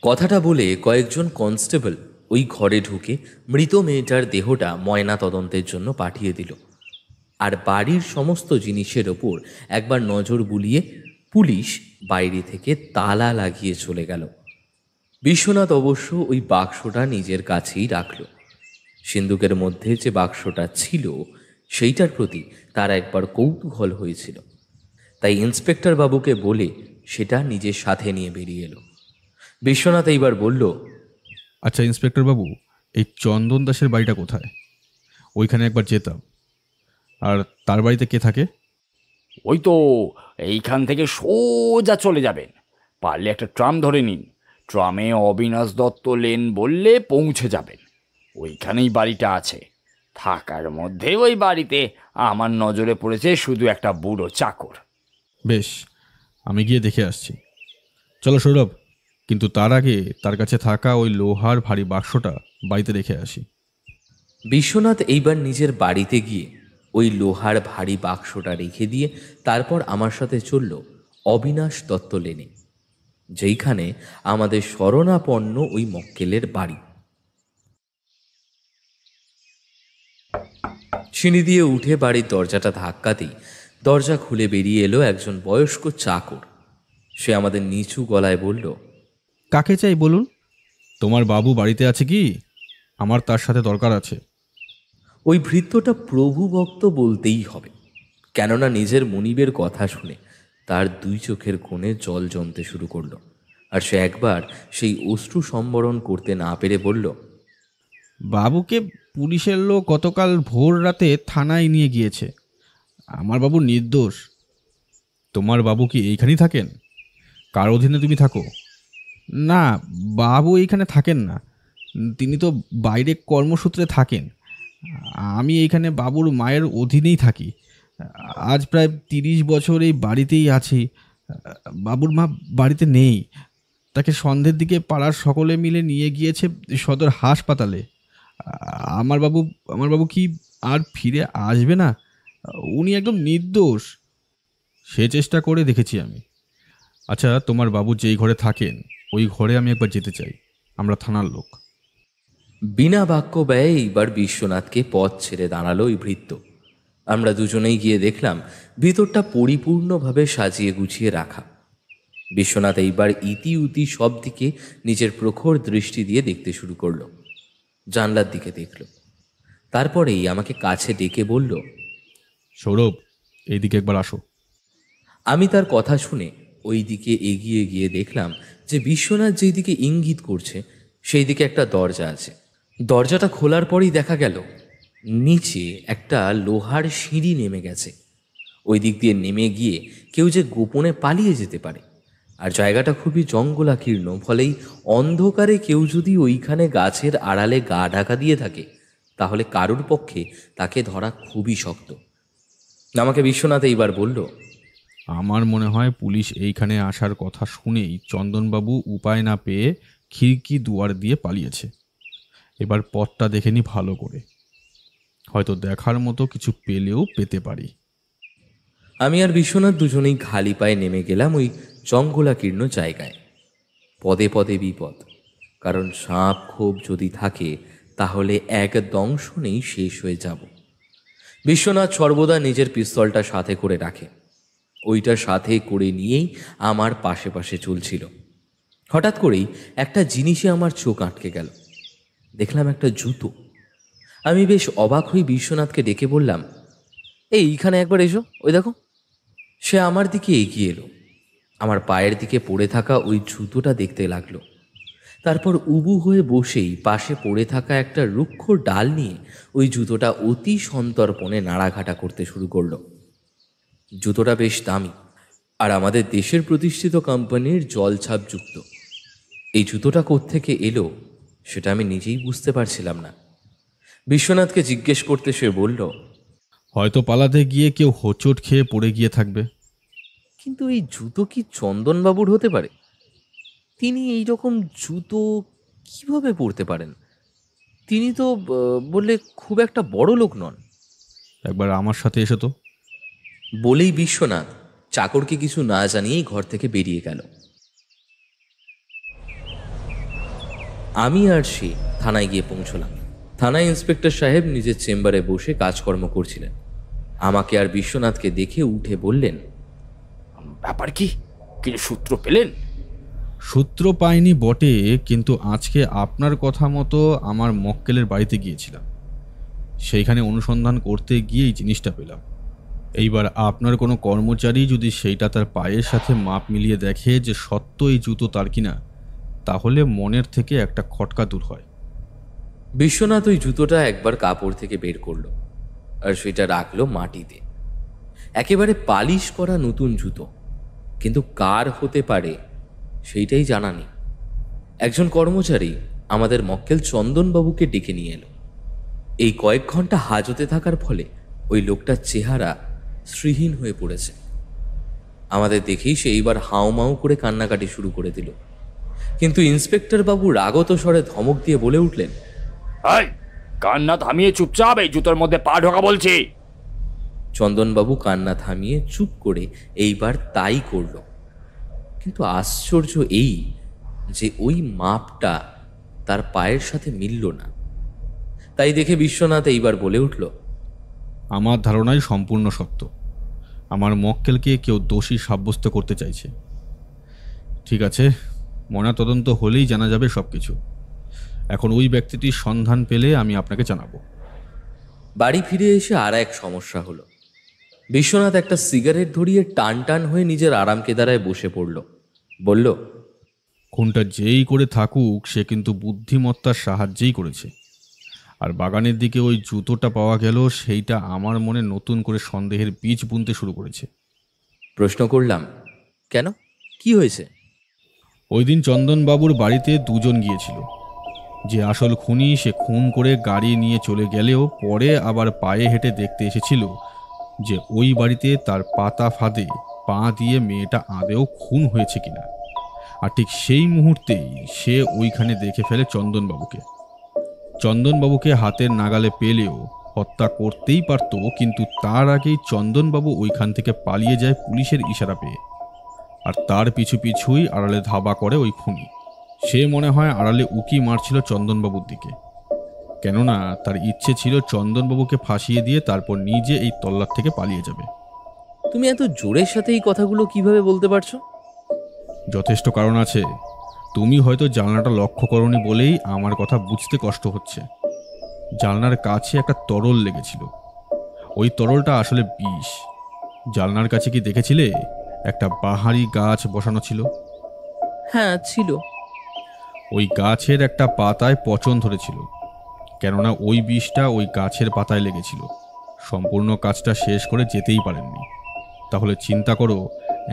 কথাটা বলে কয়েকজন কনস্টেবল ওই ঘরে ঢুকে মৃত মেয়েটার দেহটা ময়না তদন্তের জন্য পাঠিয়ে দিল। আর বাড়ির সমস্ত জিনিসের ওপর একবার নজর বুলিয়ে পুলিশ বাইরে থেকে তালা লাগিয়ে চলে গেল। বিশ্বনাথ অবশ্য ওই বাক্সটা নিজের কাছেই রাখল। সিন্দুকের মধ্যে যে বাক্সটা ছিল সেইটার প্রতি তার একবার কৌতূহল হয়েছিল, তাই ইন্সপেক্টর বাবুকে বলে সেটা নিজের সাথে নিয়ে বেরিয়ে এলো। বিশ্বনাথ এইবার বলল, আচ্ছা ইন্সপেক্টর বাবু, এই চন্দন দাসের বাড়িটা কোথায়? ওইখানে একবার যেতাম। আর তার বাড়িতে কে থাকে? ওই তো এইখান থেকে সোজা চলে যাবেন, পারলে একটা ট্রাম ধরে নিন। ট্রামে অবিনাশ দত্ত লেন বললে পৌঁছে যাবেন। ওইখানেই বাড়িটা আছে। থাকার মধ্যে ওই বাড়িতে আমার নজরে পড়েছে শুধু একটা বুড়ো চাকর। বেশ, আমি গিয়ে দেখে আসছি। চলো সৌরভ, কিন্তু তার আগে তার কাছে থাকা ওই লোহার ভারী বাক্সটা বাড়িতে রেখে আসি। বিশ্বনাথ এইবার নিজের বাড়িতে গিয়ে ওই লোহার ভারী বাক্সটা রেখে দিয়ে তারপর আমার সাথে চলল অবিনাশ দত্ত লেনে, যেইখানে আমাদের শরণাপন্ন ওই মক্কেলের বাড়ি। সিঁড়ি দিয়ে উঠে বাড়ির দরজাটা ধাক্কাতেই দরজা খুলে বেরিয়ে এলো একজন বয়স্ক চাকর। সে আমাদের নিচু গলায় বলল, কাকে চাই বলুন? তোমার বাবু বাড়িতে আছে কি? আমার তার সাথে দরকার আছে। ওই ভৃত্যটা প্রভু ভক্ত বলতেই হবে, কেননা নিজের মনিবের কথা শুনে তার দুই চোখের কোণে জল জমতে শুরু করলো। আর সে একবার সেই অশ্রু সম্বরণ করতে না পেরে বলল, বাবুকে পুলিশের লোক গতকাল ভোর রাতে থানায় নিয়ে গিয়েছে। আমার বাবু নির্দোষ। তোমার বাবু কি এইখানেই থাকেন? কার অধীনে তুমি থাকো? না, বাবু এইখানে থাকেন না। তিনি তো বাইরে কর্মসূত্রে থাকেন। আমি এইখানে বাবুর মায়ের অধীনেই থাকি। আজ প্রায় 30 বছর এই বাড়িতেই আছি। বাবুর মা বাড়িতে নেই। তাকে সন্ধ্যের দিকে পাড়ার সকলে মিলে নিয়ে গিয়েছে সদর হাসপাতালে। আমার বাবু কি আর ফিরে আসবে না? উনি একদম নির্দোষ। সে চেষ্টা করে দেখেছি আমি। আচ্ছা, তোমার বাবু যেই ঘরে থাকেন ওই ঘরে আমি একবার যেতে চাই। আমরা থানার লোক। বিনা বাক্য ব্যয়ে এইবার বিশ্বনাথকে পথ ছেড়ে দাঁড়ালো ওই ভৃত্য। আমরা দুজনেই গিয়ে দেখলাম ভিতরটা পরিপূর্ণভাবে সাজিয়ে গুছিয়ে রাখা। বিশ্বনাথ এইবার ইতি উতি সব দিকে নিজের প্রখর দৃষ্টি দিয়ে দেখতে শুরু করলো। জানলার দিকে দেখল, তারপরেই আমাকে কাছে ডেকে বলল, সৌরভ, এইদিকে একবার আসো। আমি তার কথা শুনে ওই দিকে এগিয়ে গিয়ে দেখলাম যে বিশ্বনাথ যেই দিকে ইঙ্গিত করছে সেই দিকে একটা দরজা আছে। দরজাটা খোলার পরই দেখা গেল নিচে একটা লোহার সিঁড়ি নেমে গেছে। ওই দিক দিয়ে নেমে গিয়ে কেউ যে গোপনে পালিয়ে যেতে পারে। আর জায়গাটা খুবই জঙ্গলাকীর্ণ, ফলেই অন্ধকারে কেউ যদি ওইখানে গাছের আড়ালে গা ঢাকা দিয়ে থাকে তাহলে কারুর পক্ষে তাকে ধরা খুবই শক্ত। আমাকে বিশ্বনাথ এইবার বলল, আমার মনে হয় পুলিশ এইখানে আসার কথা শুনেই চন্দনবাবু উপায় না পেয়ে খিড়কি দুয়ার দিয়ে পালিয়েছে। এবার পথটা দেখে নি ভালো করে, হয়তো দেখার মতো কিছু পেলেও পেতে পারি। আমি আর বিশ্বনাথ দুজনেই খালি পায়ে নেমে গেলাম ওই জঙ্গলাকীর্ণ জায়গায়। পদে পদে বিপদ, কারণ সাপ ক্ষোভ যদি থাকে তাহলে এক দংশনেই শেষ হয়ে যাব। বিশ্বনাথ সর্বদা নিজের পিস্তলটা সাথে করে রাখে। ওইটা সাথে করে নিয়েই আমার পাশে পাশে চলছিল। হঠাৎ করেই একটা জিনিসে আমার চোখ আটকে গেল। দেখলাম একটা জুতো। আমি বেশ অবাক হয়ে বিশ্বনাথকে ডেকে বললাম, এইখানে একবার এসো, ওই দেখো। সে আমার দিকে এগিয়ে এলো। আমার পায়ের দিকে পড়ে থাকা ওই জুতোটা দেখতে লাগলো। তারপর উবু হয়ে বসেই পাশে পড়ে থাকা একটা রুক্ষ ডাল নিয়ে ওই জুতোটা অতি সন্তর্পণে নাড়াঘাটা করতে শুরু করলো। জুতোটা বেশ দামি আর আমাদের দেশের প্রতিষ্ঠিত কোম্পানির জলছাপযুক্ত। এই জুতোটা কোত্থেকে এলো সেটা আমি নিজেই বুঝতে পারছিলাম না। বিশ্বনাথকে জিজ্ঞেস করতে সে বলল, হয়তো পালাতে গিয়ে কেউ হোঁচট খেয়ে পড়ে গিয়ে থাকবে। কিন্তু এই জুতো কি চন্দনবাবুর হতে পারে? তিনি এই রকম জুতো কিভাবে পরতে পারেন? তিনি তো বললে খুব একটা বড় লোক নন। একবার আমার সাথে এসো তো। বলেই বিশ্বনাথ চাকরকে কিছু না জানিয়েই ঘর থেকে বেরিয়ে গেল। আমি আর সে থানায় গিয়ে পৌঁছলাম। থানায় ইন্সপেক্টর সাহেব নিজের চেম্বারে বসে কাজকর্ম করছিলেন। আমাকে আর বিশ্বনাথকে দেখে উঠে বললেন, ব্যাপার কি? কিছু সূত্র পেলেন? সূত্র পাইনি বটে, কিন্তু আজকে আপনার কথা মতো আমার মক্কেলের বাড়িতে গিয়েছিলাম। সেইখানে অনুসন্ধান করতে গিয়েই জিনিসটা পেলাম। এইবার আপনার কোনো কর্মচারী যদি সেইটা তার পায়ের সাথে মাপ মিলিয়ে দেখে যে সত্য এই জুতো তার কিনা, তাহলে মনের থেকে একটা খটকা দূর হয়। বিশ্বনাথ ওই জুতোটা একবার কাপড় থেকে বের করলো আর সেটা রাখলো মাটিতে। একেবারে পালিশ করা নতুন জুতো, কিন্তু কার হতে পারে সেইটাই জানা নেই। একজন কর্মচারী আমাদের মক্কেল চন্দনবাবুকে ডেকে নিয়ে এলো। এই কয়েক ঘন্টা হাজতে থাকার ফলে ওই লোকটার চেহারা শ্রীহীন হয়ে পড়েছে। আমাদের দেখেই সে এইবার হাউমাউ করে কান্নাকাটি শুরু করে দিল। কিন্তু ইন্সপেক্টর বাবু রাগত স্বরে ধমক দিয়ে বলে উঠলেন, এই, কান্না থামিয়ে চুপচাপ এই জুতোর মধ্যে পা ঢোকা বলছি। চন্দনবাবু কান্না থামিয়ে চুপ করে এইবার তাই করল। কিন্তু আশ্চর্য এই যে ওই মাপটা তার পায়ের সাথে মিলল না। তাই দেখে বিশ্বনাথ এইবার বলে উঠল, আমার ধারণাই সম্পূর্ণ সত্য। আমার মক্কেলকে কেউ দোষী সাব্যস্ত করতে চাইছে। ঠিক আছে, ময়নাতদন্ত হলেই জানা যাবে সব কিছু। এখন ওই ব্যক্তিটির সন্ধান পেলে আমি আপনাকে জানাবো। বাড়ি ফিরে এসে আর এক সমস্যা হলো। বিশ্বনাথ একটা সিগারেট ধরিয়ে টান টান হয়ে নিজের আরাম কেদারায় বসে পড়ল। বলল, খুনটা যেই করে থাকুক সে কিন্তু বুদ্ধিমত্তার সাহায্যেই করেছে। আর বাগানের দিকে ওই জুতোটা পাওয়া গেল, সেইটা আমার মনে নতুন করে সন্দেহের বীজ বুনতে শুরু করেছে। প্রশ্ন করলাম, কেন, কি হয়েছে? ওই দিন চন্দনবাবুর বাড়িতে দুজন গিয়েছিল। যে আসল খুনি সে খুন করে গাড়ি নিয়ে চলে গেলেও পরে আবার পায়ে হেঁটে দেখতে এসেছিল যে ওই বাড়িতে তার পাতা ফাঁদে পা দিয়ে মেয়েটা আদেও খুন হয়েছে কিনা। আর ঠিক সেই মুহূর্তেই সে ওইখানে দেখে ফেলে চন্দনবাবুকে। চন্দনবাবুকে হাতের নাগালে পেলেও হত্যা করতেই পারত, কিন্তু তার আগেই চন্দনবাবু ওইখান থেকে পালিয়ে যায় পুলিশের ইশারা পেয়ে। আর তার পিছু পিছুই আড়ালে ধাবা করে ওই খুনি। সে মনে হয় আড়ালে উকি মারছিল চন্দনবাবুর দিকে, কেননা তার ইচ্ছে ছিল চন্দনবাবুকে ফাঁসিয়ে দিয়ে তারপর নিজে এই তল্লাট থেকে পালিয়ে যাবে। তুমি এত জোরের সাথে এই কথাগুলো কিভাবে বলতে পারছো? যথেষ্ট কারণ আছে। তুমি হয়তো জানলাটা লক্ষ্য করনি বলেই আমার কথা বুঝতে কষ্ট হচ্ছে। জানলার কাছে একটা তরল লেগেছিল। ওই তরলটা আসলে বিষ। জানলার কাছে কি দেখেছিলে একটা বাহারি গাছ বসানো ছিল? হ্যাঁ, ছিল। ওই গাছের একটা পাতায় পচন ধরেছিল, কেননা ওই বিষটা ওই গাছের পাতায় লেগেছিল। সম্পূর্ণ কাজটা শেষ করে যেতেই পারেননি। তাহলে চিন্তা করো,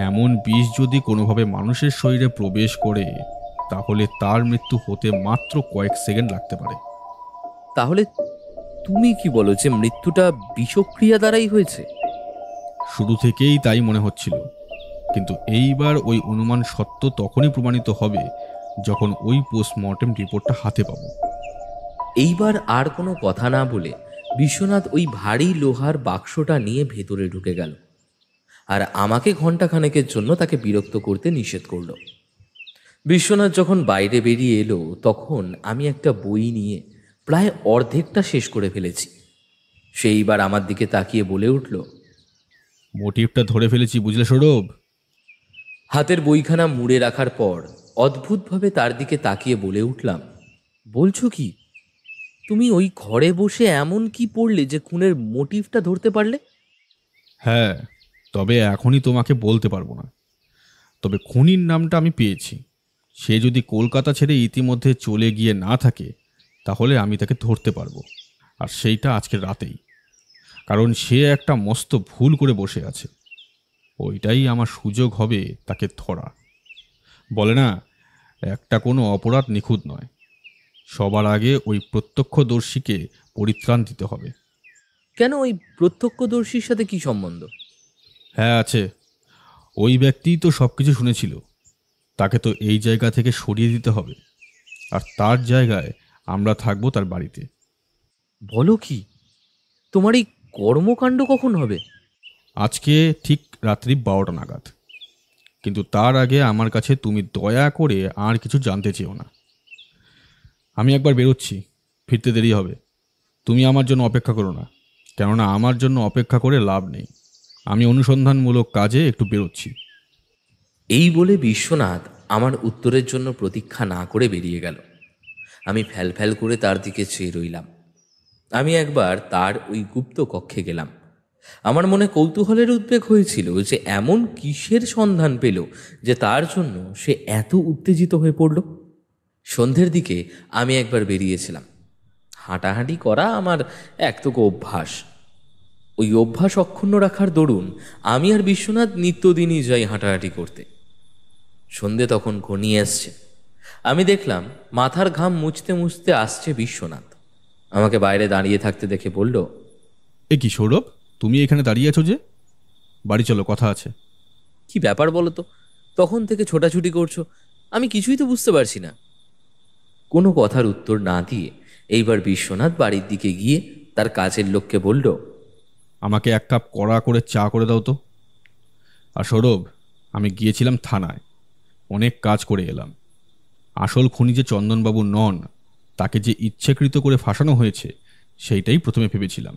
এমন বিষ যদি কোনোভাবে মানুষের শরীরে প্রবেশ করে তাহলে তার মৃত্যু হতে মাত্র কয়েক সেকেন্ড লাগতে পারে। তাহলে তুমি কি বলো যে মৃত্যুটা বিষক্রিয়া দ্বারাই হয়েছে? শুরু থেকেই তাই মনে হচ্ছিল, কিন্তু এইবার ওই অনুমান সত্য তখনই প্রমাণিত হবে যখন ওই পোস্টমর্টেম রিপোর্টটা হাতে পাবো। এইবার আর কোনো কথা না বলে বিশ্বনাথ ওই ভারী লোহার বাক্সটা নিয়ে ভেতরে ঢুকে গেল, আর আমাকে ঘণ্টাখানেকের জন্য তাকে বিরক্ত করতে নিষেধ করল। বিশ্বনাথ যখন বাইরে বেরিয়ে এলো তখন আমি একটা বই নিয়ে প্রায় অর্ধেকটা শেষ করে ফেলেছি। সেইবার আমার দিকে তাকিয়ে বলে উঠল, মোটিভটা ধরে ফেলেছি, বুঝলে সৌরভ? হাতের বইখানা মুড়ে রাখার পর অদ্ভুতভাবে তার দিকে তাকিয়ে বলে উঠলাম, বলছো কি? তুমি ওই ঘরে বসে এমন কি পড়লে যে খুনের মোটিভটা ধরতে পারলে? হ্যাঁ, তবে এখনই তোমাকে বলতে পারবো না। তবে খুনির নামটা আমি পেয়েছি। সে যদি কলকাতা ছেড়ে ইতিমধ্যে চলে গিয়ে না থাকে তাহলে আমি তাকে ধরতে পারবো, আর সেইটা আজকের রাতেই। কারণ সে একটা মস্ত ভুল করে বসে আছে। ওইটাই আমার সুযোগ হবে তাকে ধরা। বলে না, একটা কোনো অপরাধ নিখুঁত নয়। সবার আগে ওই প্রত্যক্ষদর্শীকে পরিত্রাণ দিতে হবে। কেন, ওই প্রত্যক্ষদর্শীর সাথে কি সম্বন্ধ? হ্যাঁ আছে। ওই ব্যক্তিই তো সব কিছু শুনেছিল। তাকে তো এই জায়গা থেকে সরিয়ে দিতে হবে, আর তার জায়গায় আমরা থাকবো তার বাড়িতে। বলো কি? তোমার এই কর্মকাণ্ড কখন হবে? আজকে ঠিক রাত্রি 12টা নাগাদ। কিন্তু তার আগে আমার কাছে তুমি দয়া করে আর কিছু জানতে চেও না। আমি একবার বেরোচ্ছি, ফিরতে দেরি হবে। তুমি আমার জন্য অপেক্ষা করো না, কেননা আমার জন্য অপেক্ষা করে লাভ নেই। আমি অনুসন্ধানমূলক কাজে একটু বেরোচ্ছি। এই বলে বিশ্বনাথ আমার উত্তরের জন্য প্রতীক্ষা না করে বেরিয়ে গেল। আমি ফ্যাল ফ্যাল করে তার দিকে চেয়ে রইলাম। আমি একবার তার ওই গুপ্ত কক্ষে গেলাম। আমার মনে কৌতূহলের উদ্বেগ হয়েছিল যে এমন কিসের সন্ধান পেল যে তার জন্য সে এত উত্তেজিত হয়ে পড়ল। সন্ধ্যের দিকে আমি একবার বেরিয়েছিলাম। হাঁটাহাঁটি করা আমার একটুকু অভ্যাস। ওই অভ্যাস অক্ষুণ্ণ রাখার দরুন আমি আর বিশ্বনাথ নিত্যদিনই যাই হাঁটাহাঁটি করতে। সন্ধে তখন ঘনিয়ে আসছে। আমি দেখলাম মাথার ঘাম মুছতে মুছতে আসছে বিশ্বনাথ। আমাকে বাইরে দাঁড়িয়ে থাকতে দেখে বলল, এ কি সৌরভ, তুমি এখানে দাঁড়িয়ে আছো যে? বাড়ি চলো, কথা আছে। কি ব্যাপার বলো তো? তখন থেকে ছোটাছুটি করছো, আমি কিছুই তো বুঝতে পারছি না। কোনো কথার উত্তর না দিয়ে এইবার বিশ্বনাথ বাড়ির দিকে গিয়ে তার কাজের লোককে বলল, আমাকে এক কাপ কড়া করে চা করে দাও তো। আর সৌরভ, আমি গিয়েছিলাম থানায়, অনেক কাজ করে এলাম। আসল খুনি যে চন্দনবাবু নন, তাকে যে ইচ্ছাকৃত করে ফাঁসানো হয়েছে সেইটাই প্রথমে ভেবেছিলাম।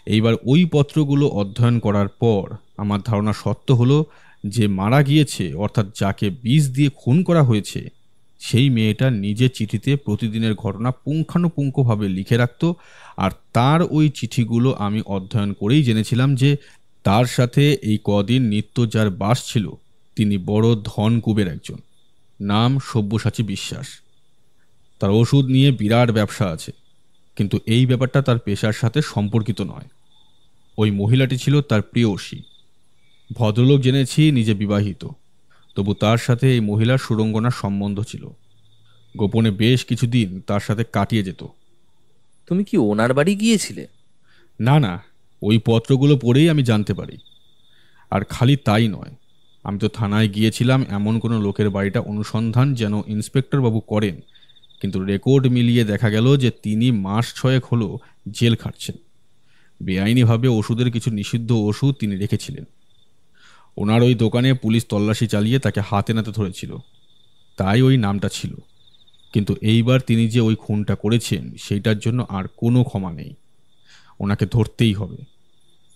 এইবার ওই পত্রগুলো অধ্যয়ন করার পর আমার ধারণা সত্য হলো যে মারা গিয়েছে, অর্থাৎ যাকে বিষ দিয়ে খুন করা হয়েছে, সেই মেয়েটা নিজের চিঠিতে প্রতিদিনের ঘটনা পুঙ্খানুপুঙ্খভাবে লিখে রাখত। আর তার ওই চিঠিগুলো আমি অধ্যয়ন করেই জেনেছিলাম যে তার সাথে এই কদিন নিত্য যার বাস ছিল তিনি বড় ধনকুবের একজন, নাম সব্যসাচী বিশ্বাস। তার ওষুধ নিয়ে বিরাট ব্যবসা আছে, কিন্তু এই ব্যাপারটা তার পেশার সাথে সম্পর্কিত নয়। ওই মহিলাটি ছিল তার প্রেয়সী। ভদ্রলোক জেনেছি নিজে বিবাহিত, তবু তার সাথে এই মহিলার সুরঙ্গনার সম্বন্ধ ছিল। গোপনে বেশ কিছুদিন তার সাথে কাটিয়ে যেত। তুমি কি ওনার বাড়ি গিয়েছিলে? না না, ওই পত্রগুলো পড়েই আমি জানতে পারি। আর খালি তাই নয়, আমি তো থানায় গিয়েছিলাম এমন কোনো লোকের বাড়িটা অনুসন্ধান যেন ইন্সপেক্টর বাবু করেন, কিন্তু রেকর্ড মিলিয়ে দেখা গেল যে তিনি মাস 6 হলো জেল খাটছেন। বেআইনিভাবে ওষুধের কিছু নিষিদ্ধ ওষুধ তিনি রেখেছিলেন। ওনার ওই দোকানে পুলিশ তল্লাশি চালিয়ে তাকে হাতে নাতে ধরেছিল, তাই ওই নামটা ছিল। কিন্তু এইবার তিনি যে ওই খুনটা করেছেন সেইটার জন্য আর কোনো ক্ষমা নেই। ওনাকে ধরতেই হবে,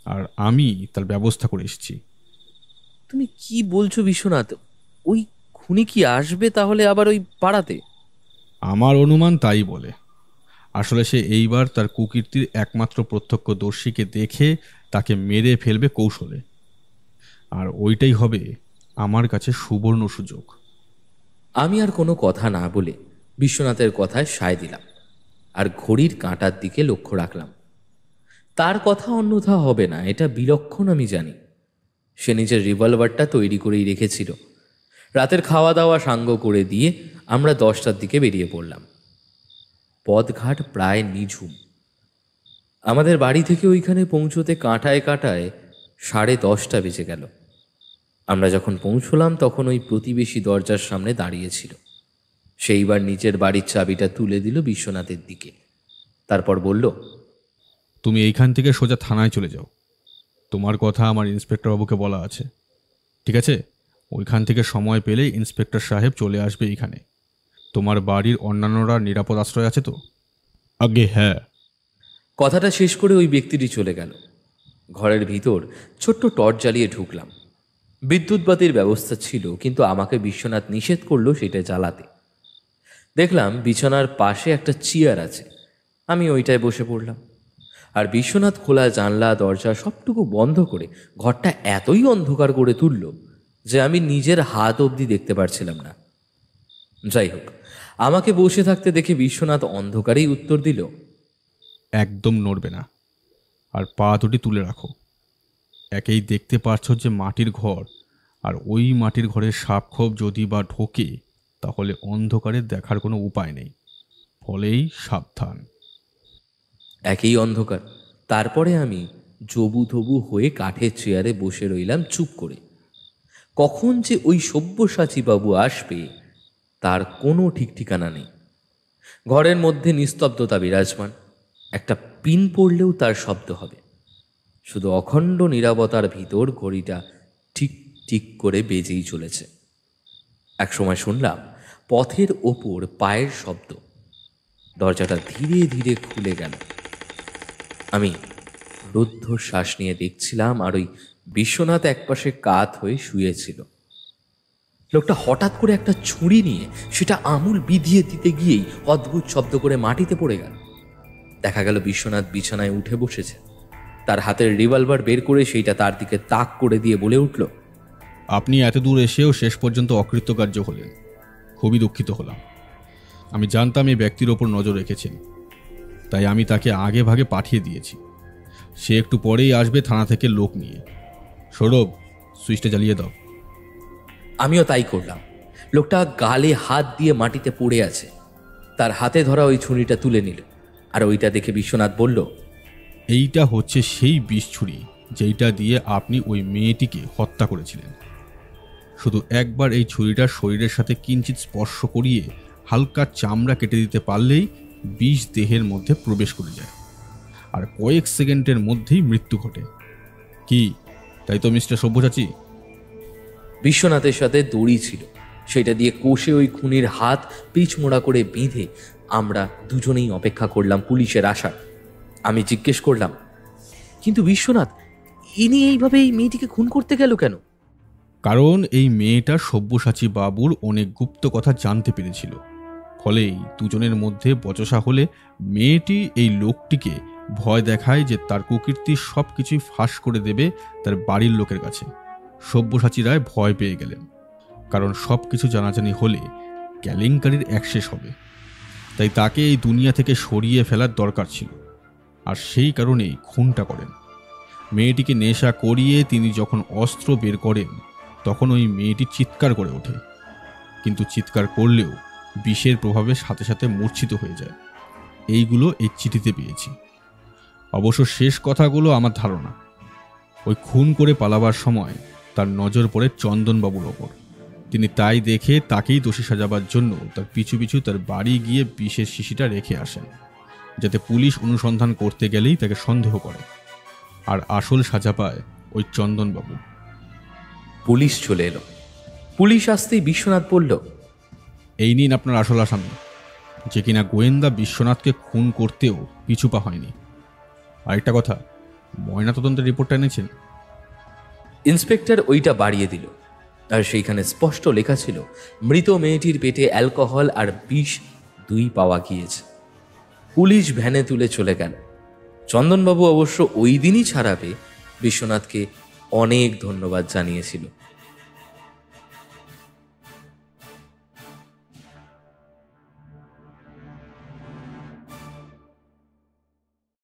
আর আমি তার ব্যবস্থা করে এসেছি। তুমি কি বলছো বিশ্বনাথ? ওই খুনি কি আসবে তাহলে আবার ওই পাড়াতে? আমার অনুমান তাই বলে। আসলে সে এইবার তার কুকীর্তির একমাত্র প্রত্যক্ষদর্শীকে দেখে তাকে মেরে ফেলবে কৌশলে, আর ওইটাই হবে আমার কাছে সুবর্ণ সুযোগ। আমি আর কোনো কথা না বলে বিশ্বনাথের কথায় সায় দিলাম, আর ঘড়ির কাঁটার দিকে লক্ষ্য রাখলাম। তার কথা অন্যথা হবে না, এটা বিলক্ষণ আমি জানি। সে নিজের রিভলভারটা তৈরি করেই রেখেছিল। রাতের খাওয়া দাওয়া সাঙ্গ করে দিয়ে আমরা 10টার দিকে বেরিয়ে পড়লাম। পথঘাট প্রায় নিঝুম। আমাদের বাড়ি থেকে ওইখানে পৌঁছতে কাঁটায় কাঁটায় 10:30 বেজে গেল। আমরা যখন পৌঁছলাম তখন ওই প্রতিবেশী দরজার সামনে দাঁড়িয়েছিল। সেইবার নিজের বাড়ির চাবিটা তুলে দিল বিশ্বনাথের দিকে, তারপর বলল, তুমি এইখান থেকে সোজা থানায় চলে যাও। তোমার কথা আমার ইন্সপেক্টর বাবুকে বলা আছে, ঠিক আছে? ওইখান থেকে সময় পেলে ইন্সপেক্টর সাহেব চলে আসবে এইখানে। তোমার বাড়ির অন্যান্যরা নিরাপদ আশ্রয় আছে তো? আগে হ্যাঁ। কথাটা শেষ করে ওই ব্যক্তিটি চলে গেল। ঘরের ভিতর ছোট্ট টর্চ জ্বালিয়ে ঢুকলাম। বিদ্যুৎবাতির ব্যবস্থা ছিল, কিন্তু আমাকে বিশ্বনাথ নিষেধ করলো সেটা জ্বালাতে। দেখলাম বিছানার পাশে একটা চেয়ার আছে, আমি ওইটায় বসে পড়লাম। আর বিশ্বনাথ খোলা জানলা দরজা সবটুকু বন্ধ করে ঘরটা এতই অন্ধকার করে তুলল যে আমি নিজের হাত অবধি দেখতে পারছিলাম না। যাই হোক, আমাকে বসে থাকতে দেখে বিশ্বনাথ অন্ধকারেই উত্তর দিল, একদম নড়বে না, আর পা দুটি তুলে রাখো। একেই দেখতে পাচ্ছ যে মাটির ঘর, আর ওই মাটির ঘরের সাপখোপ যদি বা ঢোকে তাহলে অন্ধকারে দেখার কোনো উপায় নেই, ফলেই সাবধান। একই অন্ধকার। তারপরে আমি জবু থবু হয়ে কাঠের চেয়ারে বসে রইলাম চুপ করে। কখন যে ওই সব্যসাচী বাবু আসবে তার কোনো ঠিক ঠিকানা নেই। ঘরের মধ্যে নিস্তব্ধতা বিরাজমান। একটা পিন পড়লেও তার শব্দ হবে। শুধু অখণ্ড নীরবতার ভিতর ঘড়িটা ঠিক ঠিক করে বেজেই চলেছে। একসময় শুনলাম পথের ওপর পায়ের শব্দ। দরজাটা ধীরে ধীরে খুলে গেল। আমি রুদ্ধ শ্বাস নিয়ে দেখছিলাম, আর ওই বিশ্বনাথ একপাশে কাত হয়ে শুয়েছিল। লোকটা হঠাৎ করে একটা ছুরি নিয়ে সেটা আঙুল বিধিয়ে দিতে গিয়েই অদ্ভুত শব্দ করে মাটিতে পড়ে গেল। দেখা গেল বিশ্বনাথ বিছানায় উঠে বসেছে। তার হাতের রিভলভার বের করে সেইটা তার দিকে তাক করে দিয়ে বলে উঠল, আপনি এত দূর এসেও শেষ পর্যন্ত অকৃতকার্য হলেন। খুবই দুঃখিত হলাম। আমি জানতাম এই ব্যক্তির ওপর নজর রেখেছেন, তাই আমি তাকে আগে ভাগে পাঠিয়ে দিয়েছি। সে একটু পরেই আসবে থানা থেকে লোক নিয়ে। সৌরভ, সুইচটা জ্বালিয়ে দাও। আমিও তাই করলাম। লোকটা গালে হাত দিয়ে মাটিতে পড়ে আছে। তার হাতে ধরা ওই ছুরিটা তুলে নিল, আর ওইটা দেখে বিশ্বনাথ বলল, এইটা হচ্ছে সেই বিষ ছুরি যেইটা দিয়ে আপনি ওই মেয়েটিকে হত্যা করেছিলেন। শুধু একবার এই ছুরিটা শরীরের সাথে কিঞ্চিত স্পর্শ করিয়ে হালকা চামড়া কেটে দিতে পারলেই বিষ দেহের মধ্যে প্রবেশ করে যায়, আর কয়েক সেকেন্ডের মধ্যেই মৃত্যু ঘটে। কি তাই তো মিস্টার সব্যসাচী? বিশ্বনাথের সাথে দড়ি ছিল, সেটা দিয়ে কষে ওই খুনির হাত পিছমোড়া করে বেঁধে আমরা দুজনেই অপেক্ষা করলাম পুলিশের আসার। আমি জিজ্ঞেস করলাম, কিন্তু বিশ্বনাথ, ইনি এইভাবে এই মেয়েটিকে খুন করতে গেল কেন? কারণ এই মেয়েটা সব্যসাচী বাবুর অনেক গুপ্ত কথা জানতে পেরেছিল। ফলেই দুজনের মধ্যে বচসা হলে মেয়েটি এই লোকটিকে ভয় দেখায় যে তার কুকীর্তি সব কিছুই ফাঁস করে দেবে তার বাড়ির লোকের কাছে। সব্যসাচী রায় ভয় পেয়ে গেলেন, কারণ সব কিছু জানাজানি হলে কেলেঙ্কারির একশেষ হবে। তাই তাকে এই দুনিয়া থেকে সরিয়ে ফেলার দরকার ছিল, আর সেই কারণেই খুনটা করেন। মেয়েটিকে নেশা করিয়ে তিনি যখন অস্ত্র বের করেন তখন ওই মেয়েটি চিৎকার করে ওঠে, কিন্তু চিৎকার করলেও বিষের প্রভাবে সাথে সাথে মূর্ছিত হয়ে যায়। এইগুলো এই চিঠিতে পেয়েছি। অবশ্য শেষ কথাগুলো আমার ধারণা, ওই খুন করে পালাবার সময় তার নজর পড়ে চন্দনবাবুর ওপর। তিনি তাই দেখে তাকেই দোষী সাজাবার জন্য তার পিছু পিছু তার বাড়ি গিয়ে বিষের শিশিটা রেখে আসেন, যাতে পুলিশ অনুসন্ধান করতে গেলেই তাকে সন্দেহ করে, আর আসল সাজা পায় ওই চন্দনবাবু। পুলিশ চলে এলো। পুলিশ আসতেই বিশ্বনাথ বলল, এই নিন আপনার আসল আসামি, যে কিনা গোয়েন্দা বিশ্বনাথকে খুন করতেও পিছু পা হয়নি। আরেকটা কথা, ময়নাতদন্তের রিপোর্টটা এনেছেন? ইন্সপেক্টর ওইটা বাড়িয়ে দিল, আর সেইখানে স্পষ্ট লেখা ছিল মৃত মেয়েটির পেটে অ্যালকোহল আর বিষ 2 পাওয়া গিয়েছে। পুলিশ ভ্যানে তুলে চলে গেল। চন্দনবাবু অবশ্য ওই দিনই ছাড়া পেয়ে বিশ্বনাথকে অনেক ধন্যবাদ জানিয়েছিল।